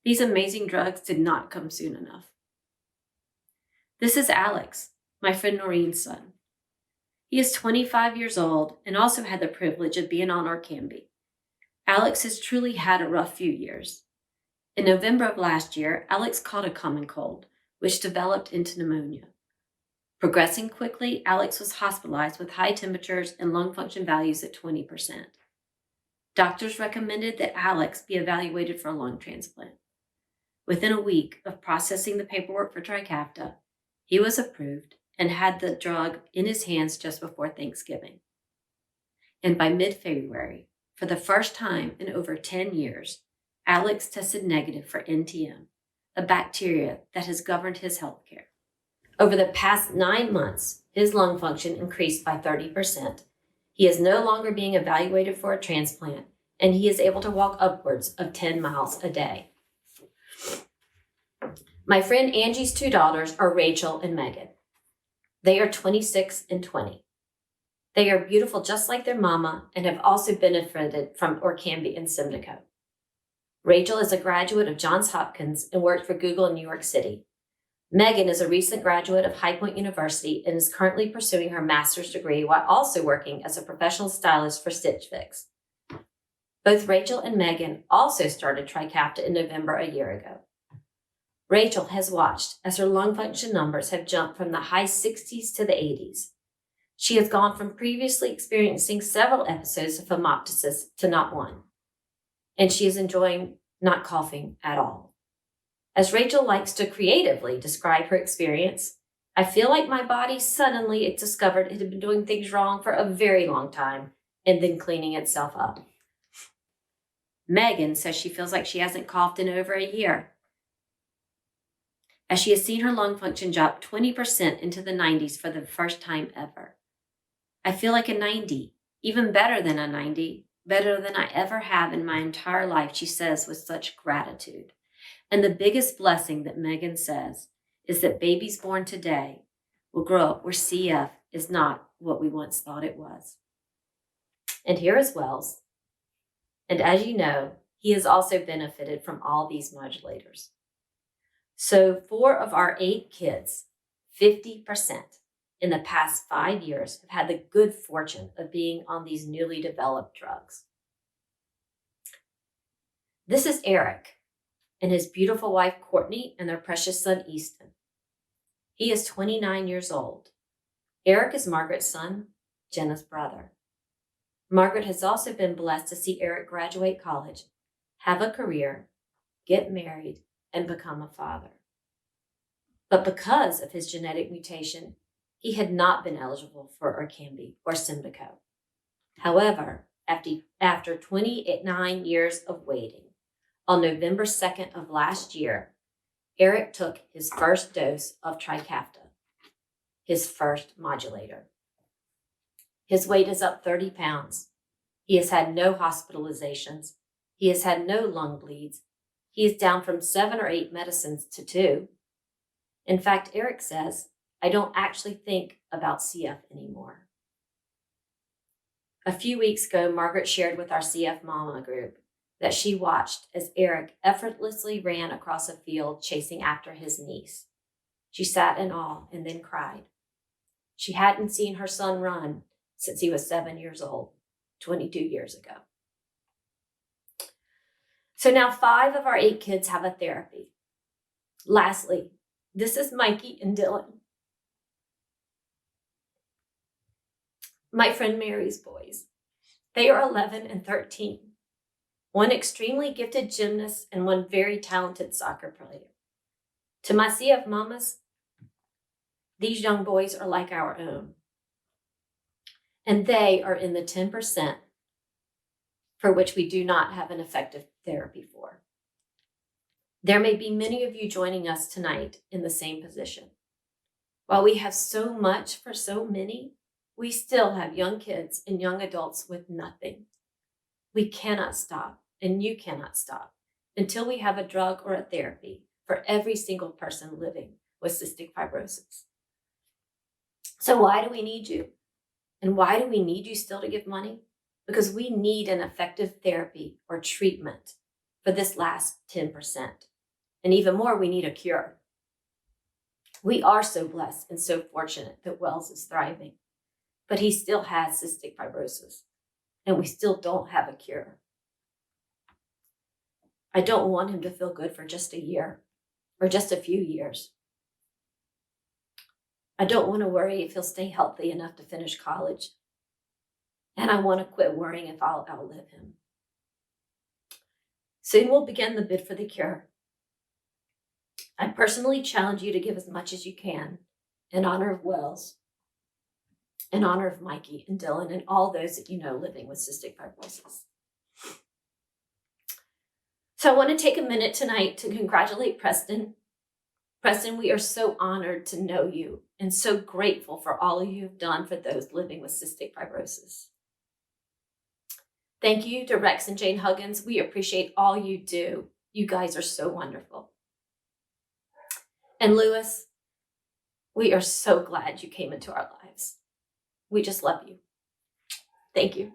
These amazing drugs did not come soon enough. This is Alex, my friend Noreen's son. He is 25 years old and also had the privilege of being on Orkambi. Alex has truly had a rough few years. In November of last year, Alex caught a common cold, which developed into pneumonia. Progressing quickly, Alex was hospitalized with high temperatures and lung function values at 20%. Doctors recommended that Alex be evaluated for a lung transplant. Within a week of processing the paperwork for Trikafta, he was approved and had the drug in his hands just before Thanksgiving. And by mid-February, for the first time in over 10 years, Alex tested negative for NTM, a bacteria that has governed his health care. Over the past 9 months, his lung function increased by 30%. He is no longer being evaluated for a transplant, and he is able to walk upwards of 10 miles a day. My friend Angie's 2 daughters are Rachel and Megan. They are 26 and 20. They are beautiful just like their mama and have also benefited from Orkambi and Symdeko. Rachel is a graduate of Johns Hopkins and worked for Google in New York City. Megan is a recent graduate of High Point University and is currently pursuing her master's degree while also working as a professional stylist for Stitch Fix. Both Rachel and Megan also started Trikafta in November a year ago. Rachel has watched as her lung function numbers have jumped from the high 60s to the 80s. She has gone from previously experiencing several episodes of hemoptysis to not one, and she is enjoying not coughing at all. As Rachel likes to creatively describe her experience, I feel like my body suddenly discovered it had been doing things wrong for a very long time and then cleaning itself up. Megan says she feels like she hasn't coughed in over a year, as she has seen her lung function drop 20% into the 90s for the first time ever. I feel like a 90, even better than a 90, better than I ever have in my entire life, she says with such gratitude. And the biggest blessing that Megan says is that babies born today will grow up where CF is not what we once thought it was. And here is Wells. And as you know, he has also benefited from all these modulators. So 4 of our 8 kids, 50%, in the past 5 years have had the good fortune of being on these newly developed drugs. This is Eric and his beautiful wife, Courtney, and their precious son, Easton. He is 29 years old. Eric is Margaret's son, Jenna's brother. Margaret has also been blessed to see Eric graduate college, have a career, get married, and become a father. But because of his genetic mutation, he had not been eligible for Orkambi or Symdeko. However, after 29 years of waiting, on November 2nd of last year, Eric took his first dose of Trikafta, his first modulator. His weight is up 30 pounds. He has had no hospitalizations. He has had no lung bleeds. He is down from 7 or 8 medicines to 2. In fact, Eric says, I don't actually think about CF anymore. A few weeks ago, Margaret shared with our CF Mama group that she watched as Eric effortlessly ran across a field chasing after his niece. She sat in awe and then cried. She hadn't seen her son run since he was 7 years old, 22 years ago. So now 5 of our 8 kids have a therapy. Lastly, this is Mikey and Dylan, my friend Mary's boys. They are 11 and 13. One extremely gifted gymnast and one very talented soccer player. To my CF mamas, these young boys are like our own. And they are in the 10% for which we do not have an effective therapy for. There may be many of you joining us tonight in the same position. While we have so much for so many, we still have young kids and young adults with nothing. We cannot stop, and you cannot stop, until we have a drug or a therapy for every single person living with cystic fibrosis. So why do we need you? And why do we need you still to give money? Because we need an effective therapy or treatment for this last 10%. And even more, we need a cure. We are so blessed and so fortunate that Wells is thriving, but he still has cystic fibrosis, and we still don't have a cure. I don't want him to feel good for just a year or just a few years. I don't want to worry if he'll stay healthy enough to finish college. And I want to quit worrying if I'll outlive him. Soon we'll begin the bid for the cure. I personally challenge you to give as much as you can in honor of Wells, in honor of Mikey and Dylan and all those that you know living with cystic fibrosis. So I want to take a minute tonight to congratulate Preston. Preston, we are so honored to know you and so grateful for all you've done for those living with cystic fibrosis. Thank you to Rex and Jane Huggins. We appreciate all you do. You guys are so wonderful. And Lewis, we are so glad you came into our lives. We just love you. Thank you.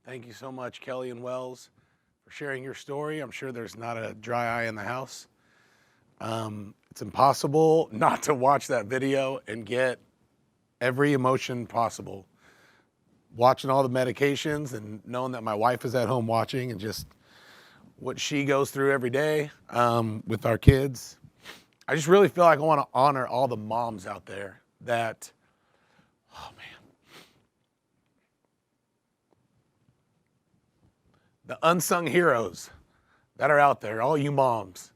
Thank you so much, Kelly and Wells, for sharing your story. I'm sure there's not a dry eye in the house. It's impossible not to watch that video and get every emotion possible. Watching all the medications and knowing that my wife is at home watching and just what she goes through every day with our kids. I just really feel like I want to honor all the moms out there that, oh man, the unsung heroes that are out there, all you moms.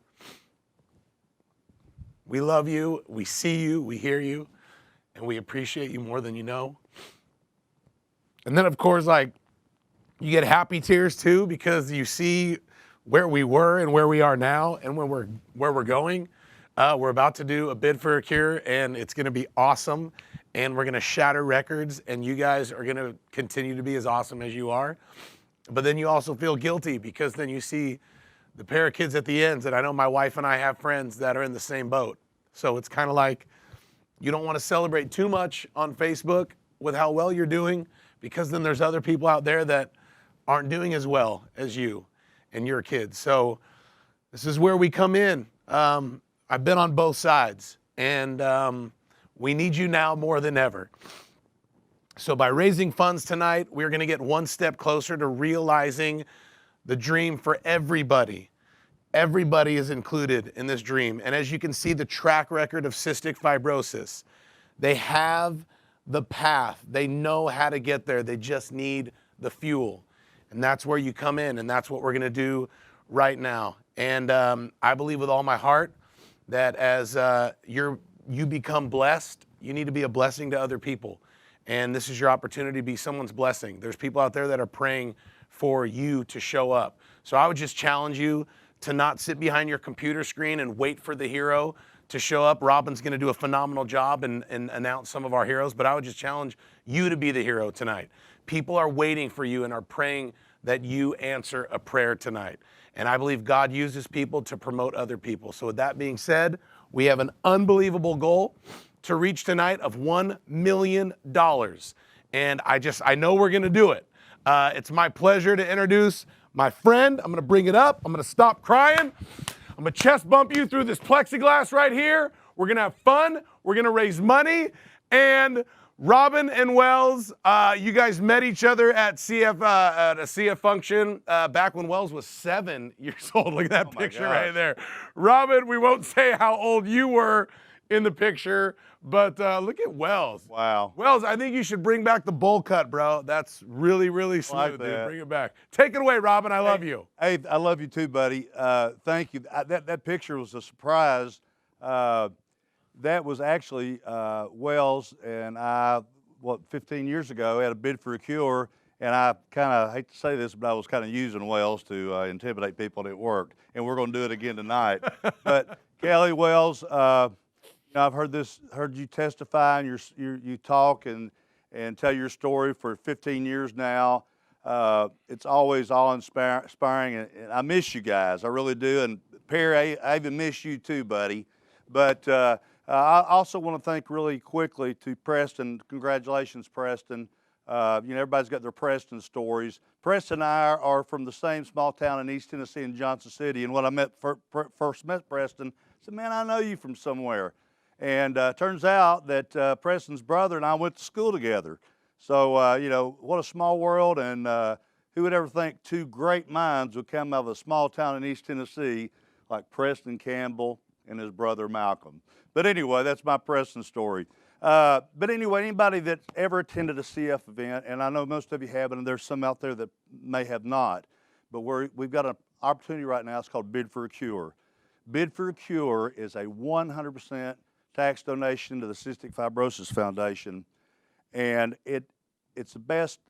We love you, we see you, we hear you, and we appreciate you more than you know. And then, of course, like, you get happy tears too because you see where we were and where we are now and where we're going. We're about to do a bid for a cure, and it's going to be awesome. And we're going to shatter records, and you guys are going to continue to be as awesome as you are. But then you also feel guilty because then you see the pair of kids at the ends, and I know my wife and I have friends that are in the same boat. So it's kind of like you don't want to celebrate too much on Facebook with how well you're doing, because then there's other people out there that aren't doing as well as you and your kids. So this is where we come in. I've been on both sides, and we need you now more than ever. So by raising funds tonight, we're going to get one step closer to realizing the dream for everybody. Everybody is included in this dream. And as you can see, the track record of cystic fibrosis, they have the path. They know how to get there. They just need the fuel. And that's where you come in, and that's what we're going to do right now. And I believe with all my heart that as you become blessed, you need to be a blessing to other people. And this is your opportunity to be someone's blessing. There's people out there that are praying for you to show up. So I would just challenge you to not sit behind your computer screen and wait for the hero to show up. Robin's going to do a phenomenal job and announce some of our heroes, but I would just challenge you to be the hero tonight. People are waiting for you and are praying that you answer a prayer tonight. And I believe God uses people to promote other people. So with that being said, we have an unbelievable goal to reach tonight of $1 million. And I know we're going to do it. It's my pleasure to introduce my friend. I'm going to bring it up. I'm going to stop crying. I'm going to chest bump you through this plexiglass right here. We're going to have fun. We're going to raise money. And Robin and Wells, you guys met each other at at a CF function back when Wells was 7 years old. Look at that picture right there. Robin, we won't say how old you were in the picture, but look at Wells. Wow. Wells, I think you should bring back the bowl cut, bro. That's really, really smooth, dude. Bring it back. Take it away, Robin. I love you. Hey, I love you too, buddy. Thank you. That picture was a surprise. That was actually Wells and I, 15 years ago, had a bid for a cure, and I kind of hate to say this, but I was kind of using Wells to intimidate people, and it worked. And we're going to do it again tonight. But Kelly, Wells, I've heard you testify and you talk and tell your story for 15 years now. It's always all inspiring, and I miss you guys. I really do. And Perry, I even miss you too, buddy. But I also want to thank really quickly to Preston. Congratulations, Preston. Everybody's got their Preston stories. Preston and I are from the same small town in East Tennessee in Johnson City. And when I first met Preston, I said, man, I know you from somewhere. And turns out that Preston's brother and I went to school together. So, what a small world. And who would ever think two great minds would come out of a small town in East Tennessee like Preston Campbell and his brother Malcolm. But anyway, that's my Preston story. But anyway, anybody that ever attended a CF event, and I know most of you have, and there's some out there that may have not, but we've got an opportunity right now. It's called Bid for a Cure. Bid for a Cure is a 100% tax donation to the Cystic Fibrosis Foundation, and it's the best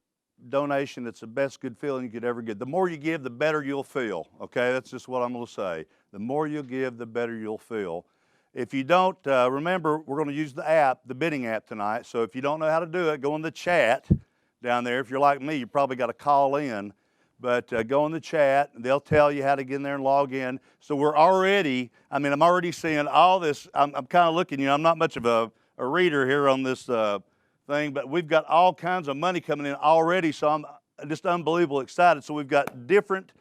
donation. It's the best good feeling you could ever get. The more you give, the better you'll feel, okay? That's just what I'm going to say. The more you give, the better you'll feel. If you don't, remember, we're going to use the app, the bidding app tonight. So if you don't know how to do it, go in the chat down there. If you're like me, you probably got to call in. But go in the chat, and they'll tell you how to get in there and log in. So we're already, I'm already seeing all this. I'm kind of looking, I'm not much of a reader here on this thing, but we've got all kinds of money coming in already, so I'm just unbelievably excited. So we've got different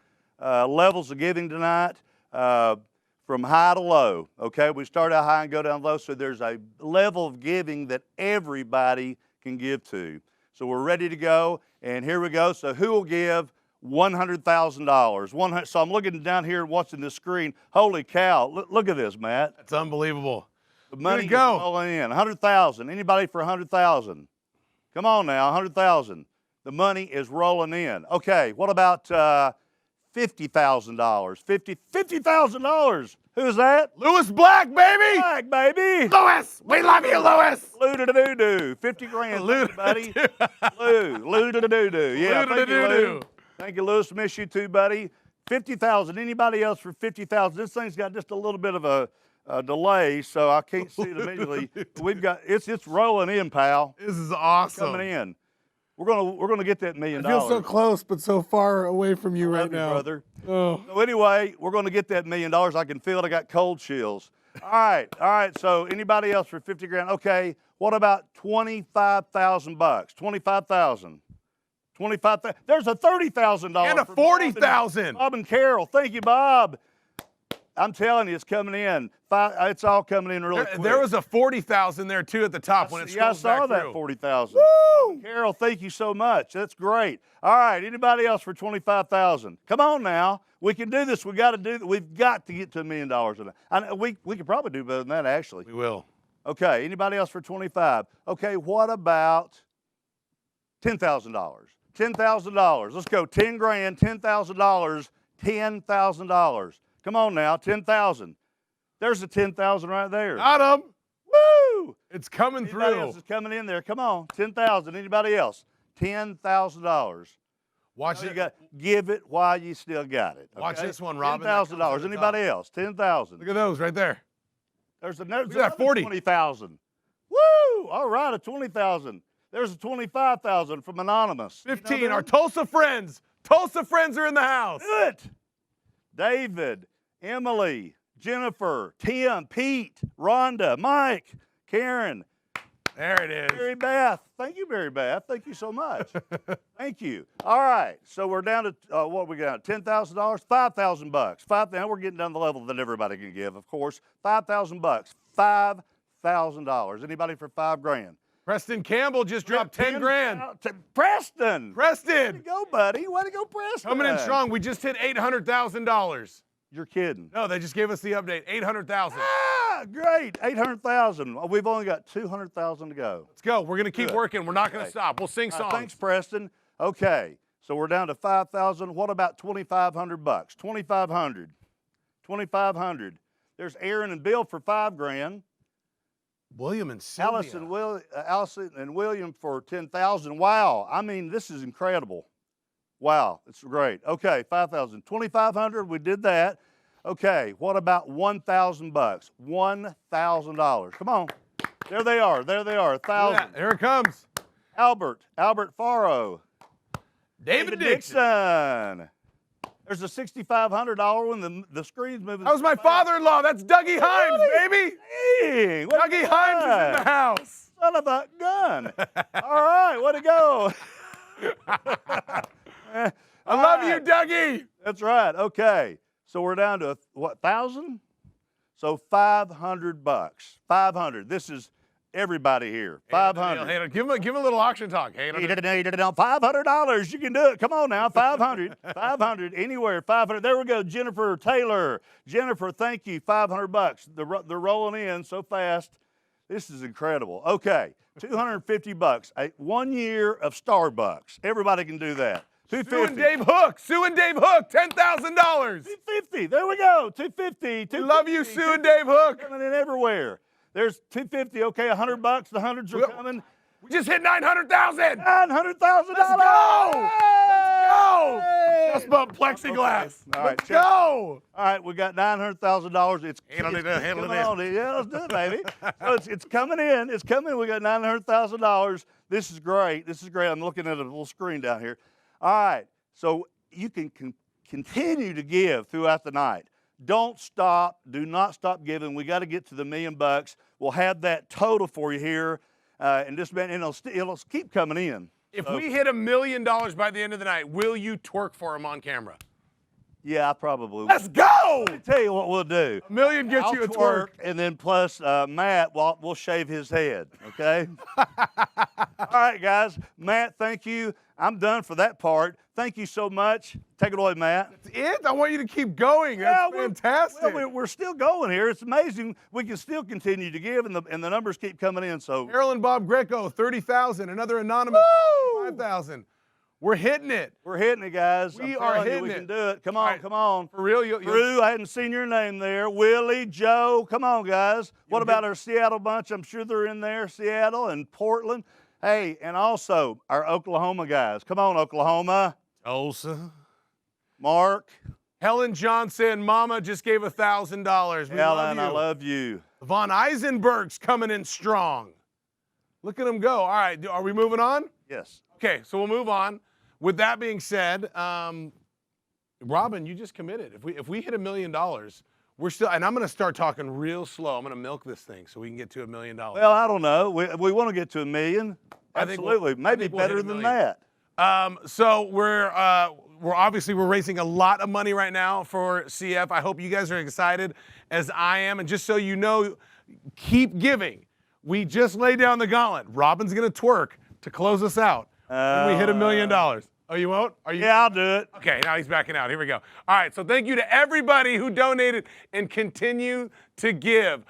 levels of giving tonight, from high to low, okay? We start out high and go down low, so there's a level of giving that everybody can give to. So we're ready to go, and here we go. So who will give $100,000. So I'm looking down here and watching this screen. Holy cow! Look at this, Matt. That's unbelievable. The money is rolling in. 100,000. Anybody for 100,000? Come on now, 100,000. The money is rolling in. Okay, what about $50,000? $50,000. Who's that? Lewis Black, baby. Black, baby. Lewis, we love you, Lewis. Lou-da-da-doo-doo. 50 grand, buddy. Lou-da-da-doo-doo. Yeah, thank you, Lou. Thank you, Lewis. Miss you too, buddy. 50,000. Anybody else for 50,000? This thing's got just a little bit of a delay, so I can't see it immediately. We've got it's rolling in, pal. This is awesome. Coming in. We're gonna get that $1 million. I feel so close, but so far away from you right now, brother. Oh. So anyway, we're gonna get that $1 million. I can feel it. I got cold chills. All right. So anybody else for 50 grand? Okay. What about $25,000? 25,000. 25,000. There's a $30,000 and a $40,000. Bob and Carol. Thank you, Bob. I'm telling you, it's coming in. It's all coming in really quick. There was a $40,000 there too at the top when it scrolls back I saw that through. 40,000. Woo! Carol, thank you so much. That's great. All right, anybody else for 25,000? Come on now, we can do this. We've got to get to $1 million. We could probably do better than that, actually. We will. Okay, anybody else for 25? Okay, what about $10,000? $10,000. Let's go. 10 grand, $10,000, $10,000. Come on now, 10,000. There's a 10,000 right there. Got him. Woo! It's coming through. Anybody else is coming in there. Come on, 10,000. Anybody else? $10,000. Watch it. You got give it while you still got it. Okay? Watch this one, Robin. $10,000. Anybody else? 10,000. Look at those right there. There's another 40. 20,000. Woo! All right, a 20,000. There's a 25,000 from Anonymous. 15. You know, our Tulsa friends. Tulsa friends are in the house. Good. David, Emily, Jennifer, Tim, Pete, Rhonda, Mike, Karen. There it is. Mary Beth. Thank you, Mary Beth. Thank you so much. Thank you. All right. So we're down to, what we got? $10,000? $5,000. Now we're getting down to the level that everybody can give, of course. $5,000. $5,000. Anybody for $5 grand? Preston Campbell just dropped 10 grand. Preston. Preston. Way to go, buddy. Way to go, Preston. Coming in strong. We just hit $800,000. You're kidding. No, they just gave us the update. 800,000. Ah, great. 800,000. We've only got 200,000 to go. Let's go. We're going to keep working. We're not going to stop. We'll sing songs. Thanks, Preston. Okay. So we're down to 5,000. What about $2,500? 2,500. 2,500. There's Aaron and Bill for $5 grand. William and Sylvia. Allison and William for 10,000. Wow. I mean, this is incredible. Wow. It's great. Okay, 5,000. 2,500. We did that. Okay. What about $1,000? $1,000. Come on. There they are. 1,000. Yeah, here it comes. Albert Faro. David Dixon. There's a $6,500 one. The screen's moving. That was my father-in-law. That's Dougie Himes, baby. Dang, Dougie Himes is in the house. Son of a gun. All right, way to go. I love you, Dougie. That's right. Okay. So we're down to, 1,000? So $500. 500. This is everybody here. 500. Hey, give him a little auction talk. Hey, $500. You can do it. Come on now. 500. 500. Anywhere. 500. There we go. Jennifer Taylor. Jennifer, thank you. $500. They're rolling in so fast. This is incredible. Okay. $250. 1 year of Starbucks. Everybody can do that. $250. Sue and Dave Hook. $10,000. $250. There we go. $250. We love you, Sue and Dave Hook. Coming in everywhere. There's $250. Okay, $100. The hundreds are coming. We just hit 900,000. $900,000. Let's go. Let's go. Just bump plexiglass. Okay. All right, Let's go. All right, we got $900,000. Handle this. Yeah, let's do it, baby. So it's coming in. It's coming. We got $900,000. This is great. This is great. I'm looking at a little screen down here. All right, so you can continue to give throughout the night. Don't stop. Do not stop giving. We got to get to the $1 million. We'll have that total for you here, and it'll keep coming in. If we hit $1 million by the end of the night, will you twerk for him on camera? Yeah, I probably will. Let's go! Let me tell you what we'll do. $1 million gets you a twerk. And then plus Matt, we'll shave his head, okay? All right, guys. Matt, thank you. I'm done for that part. Thank you so much. Take it away, Matt. That's it? I want you to keep going. That's fantastic. We're still going here. It's amazing. We can still continue to give, and the numbers keep coming in. So Carolyn Bob Greco, 30,000. Another anonymous, 5,000. We're hitting it. We're hitting it, guys. We are hitting we it. can do it. Come on, come on. For real? Drew, I hadn't seen your name there. Willie, Joe, come on, guys. What about our Seattle bunch? I'm sure they're in there, Seattle and Portland. Hey, and also our Oklahoma guys. Come on, Oklahoma. Tulsa. Mark. Helen Johnson, Mama just gave $1,000. Helen, I love you. Von Eisenberg's coming in strong. Look at him go. All right, are we moving on? Yes. Okay, so we'll move on. With that being said, Robin, you just committed. If we hit $1 million, we're still, and I'm going to start talking real slow. I'm going to milk this thing so we can get to $1 million. Well, I don't know. We want to get to $1 million. Absolutely. Maybe better than that. So we're obviously raising a lot of money right now for CF. I hope you guys are excited as I am. And just so you know, keep giving. We just laid down the gauntlet. Robin's going to twerk to close us out when we hit $1 million. Oh, you won't? Yeah, I'll do it. Okay, now he's backing out. Here we go. All right, so thank you to everybody who donated and continue to give.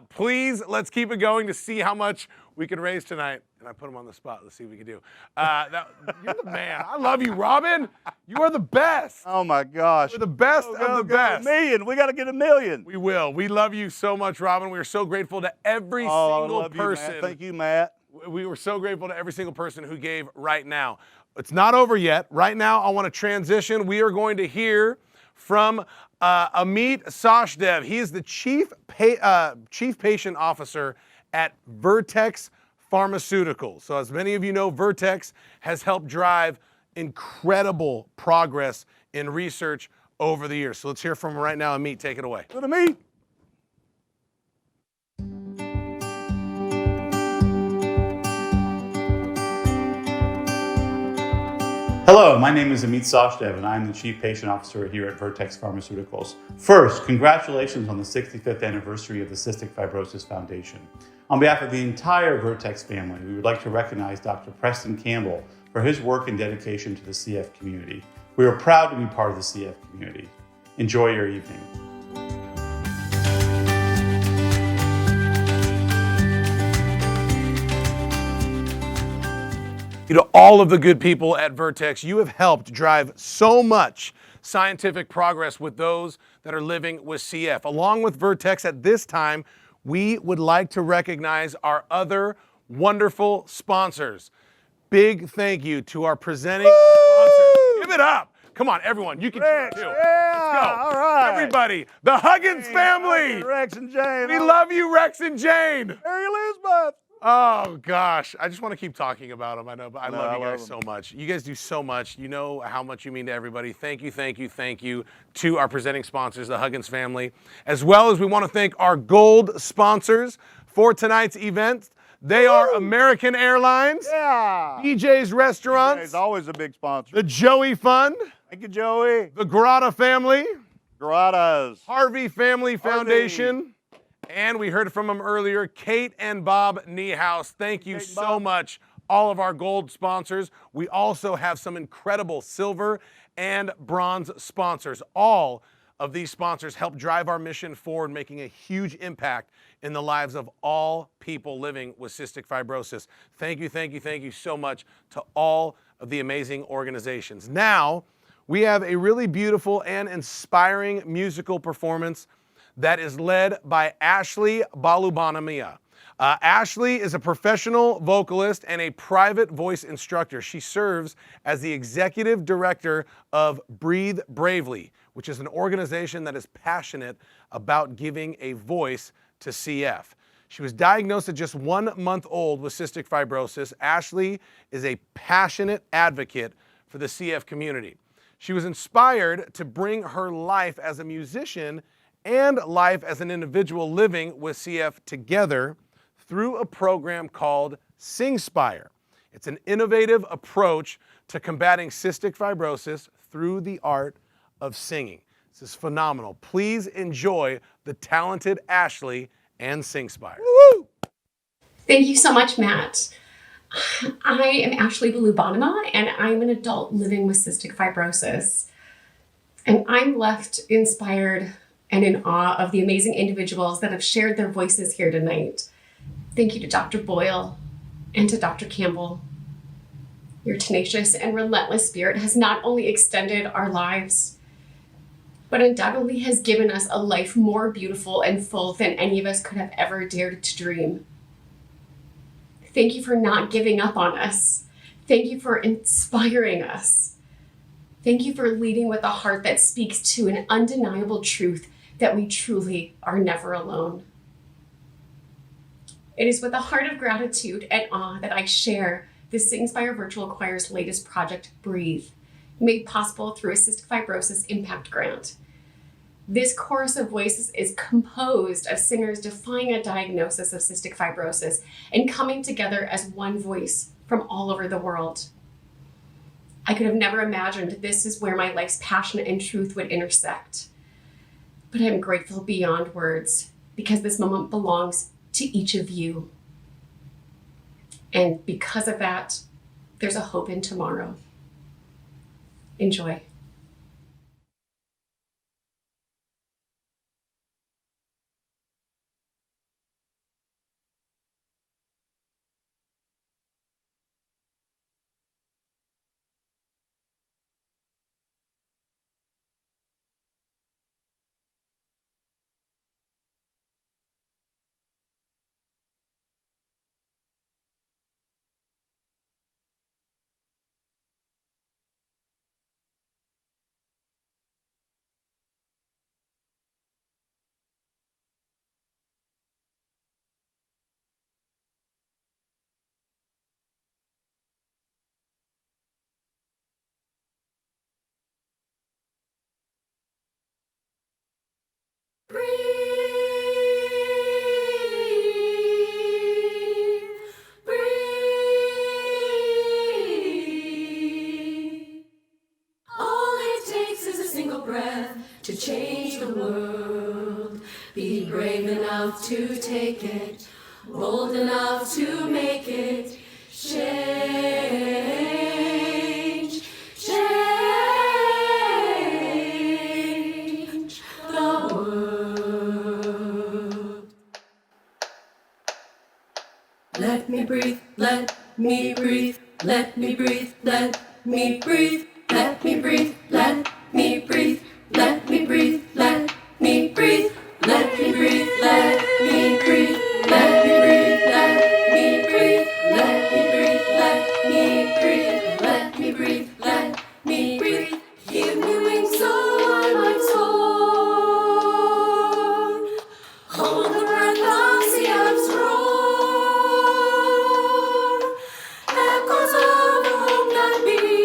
Please, let's keep it going to see how much we can raise tonight. And I put him on the spot. Let's see what we can do. You're the man. I love you, Robin. You are the best. Oh, my gosh. You're the best of the best. $1 million. We got to get $1 million. We will. We love you so much, Robin. We are so grateful to every single person. You, thank you, Matt. We were so grateful to every single person who gave right now. It's not over yet. Right now, I want to transition. We are going to hear from Amit Sachdev. He is the Chief Patient Officer at Vertex Pharmaceuticals. So as many of you know, Vertex has helped drive incredible progress in research over the years. So let's hear from him right now. Amit, take it away. Go to Amit. Hello, my name is Amit Sachdev, and I'm the Chief Patient Officer here at Vertex Pharmaceuticals. First, congratulations on the 65th anniversary of the Cystic Fibrosis Foundation. On behalf of the entire Vertex family, we would like to recognize Dr. Preston Campbell for his work and dedication to the CF community. We are proud to be part of the CF community. Enjoy your evening. To all of the good people at Vertex, you have helped drive so much scientific progress with those that are living with CF. Along with Vertex at this time, we would like to recognize our other wonderful sponsors. Big thank you to our presenting sponsors. Give it up. Come on, everyone. You can cheer too. Yeah, let's go. All right. Everybody, the Huggins family. Rex and Jane. We love you, Rex and Jane. Mary Elizabeth. Oh, gosh. I just want to keep talking about them. I know, but I love you guys them. so much. You guys do so much. You know how much you mean to everybody. Thank you, thank you, thank you to our presenting sponsors, the Huggins family, as well as we want to thank our gold sponsors for tonight's event. They are American Airlines, BJ's Restaurants, BJ's always a big sponsor, the Joey Fund, thank you, Joey, the Grata family, Gratas, Harvey Family Foundation, and we heard from them earlier, Kate and Bob Niehaus. Thank you so much, all of our gold sponsors. We also have some incredible silver and bronze sponsors. All of these sponsors help drive our mission forward, making a huge impact in the lives of all people living with cystic fibrosis. Thank you, thank you, thank you so much to all of the amazing organizations. Now, we have a really beautiful and inspiring musical performance that is led by Ashley Balubanamia. Ashley is a professional vocalist and a private voice instructor. She serves as the executive director of Breathe Bravely, which is an organization that is passionate about giving a voice to CF. She was diagnosed at just 1 month old with cystic fibrosis. Ashley is a passionate advocate for the CF community. She was inspired to bring her life as a musician and life as an individual living with CF together through a program called sINgSPIRE. It's an innovative approach to combating cystic fibrosis through the art of singing. This is phenomenal. Please enjoy the talented Ashley and sINgSPIRE. Woo! Thank you so much, Matt. I am Ashley Balubanama, and I'm an adult living with cystic fibrosis. And I'm left inspired and in awe of the amazing individuals that have shared their voices here tonight. Thank you to Dr. Boyle and to Dr. Campbell. Your tenacious and relentless spirit has not only extended our lives, but undoubtedly has given us a life more beautiful and full than any of us could have ever dared to dream. Thank you for not giving up on us. Thank you for inspiring us. Thank you for leading with a heart that speaks to an undeniable truth that we truly are never alone. It is with a heart of gratitude and awe that I share the sINgSPIRE Virtual Choir's latest project, Breathe, made possible through a Cystic Fibrosis Impact Grant. This chorus of voices is composed of singers defying a diagnosis of cystic fibrosis and coming together as one voice from all over the world. I could have never imagined this is where my life's passion and truth would intersect. But I'm grateful beyond words because this moment belongs to each of you. And because of that, there's a hope in tomorrow. Enjoy. To change the world, be brave enough to take it, bold enough to make it change, change the world. Let me breathe, let me breathe, let me breathe, let me breathe, let me breathe, let me breathe. Let me breathe, let me breathe, let me breathe, let me breathe, let me breathe, let me breathe, let me breathe, let me breathe, let me breathe, let me breathe. Give me wings so I might soar. Hold the breath of CF's roar. Echoes of the hope that beats.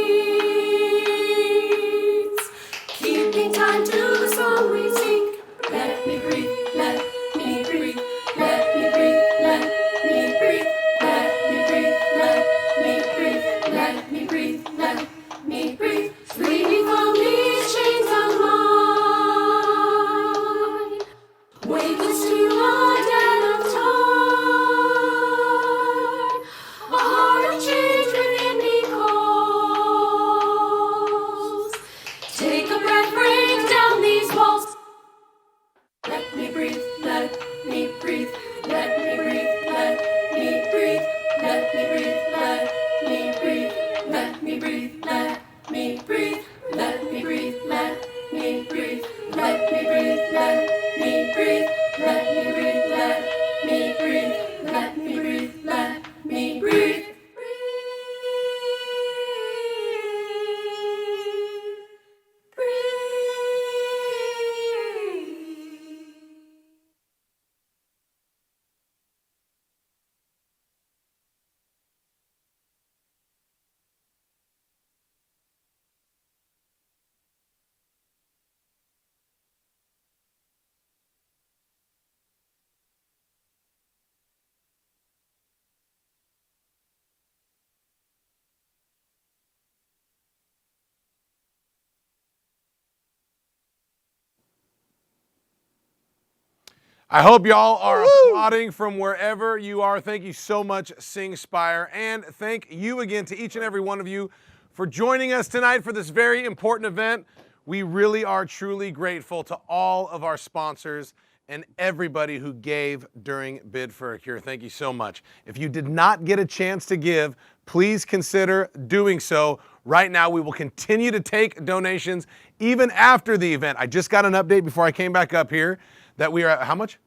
I hope y'all are applauding from wherever you are. Thank you so much, sINgSPIRE. And thank you again to each and every one of you for joining us tonight for this very important event. We really are truly grateful to all of our sponsors and everybody who gave during Bid for a Cure. Thank you so much. If you did not get a chance to give, please consider doing so. Right now, we will continue to take donations even after the event. I just got an update before I came back up here that we are at how much?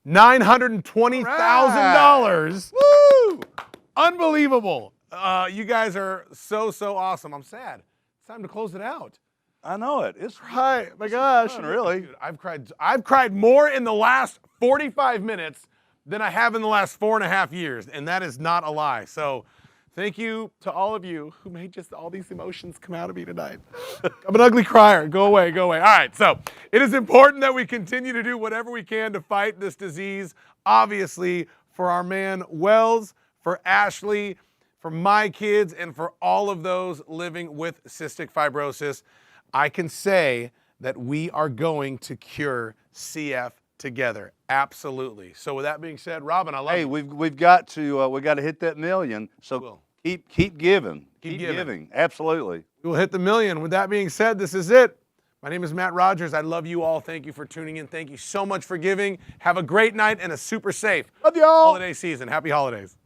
$920,000. Woo! Unbelievable. You guys are so awesome. I'm sad. It's time to close it out. I know it. It's right. My gosh. fun, really. Dude, I've cried more in the last 45 minutes than I have in the last 4.5 years, and that is not a lie. So thank you to all of you who made just all these emotions come out of me tonight. I'm an ugly crier. Go away, go away. All right, so it is important that we continue to do whatever we can to fight this disease, obviously, for our man Wells, for Ashley, for my kids, and for all of those living with cystic fibrosis. I can say that we are going to cure CF together. Absolutely. So with that being said, Robin, I love you. Hey, we've got to hit that million. So keep giving. Keep giving. Absolutely. We will hit the million. With that being said, this is it. My name is Matt Rodgers. I love you all. Thank you for tuning in. Thank you so much for giving. Have a great night and a super safe holiday season. Happy holidays.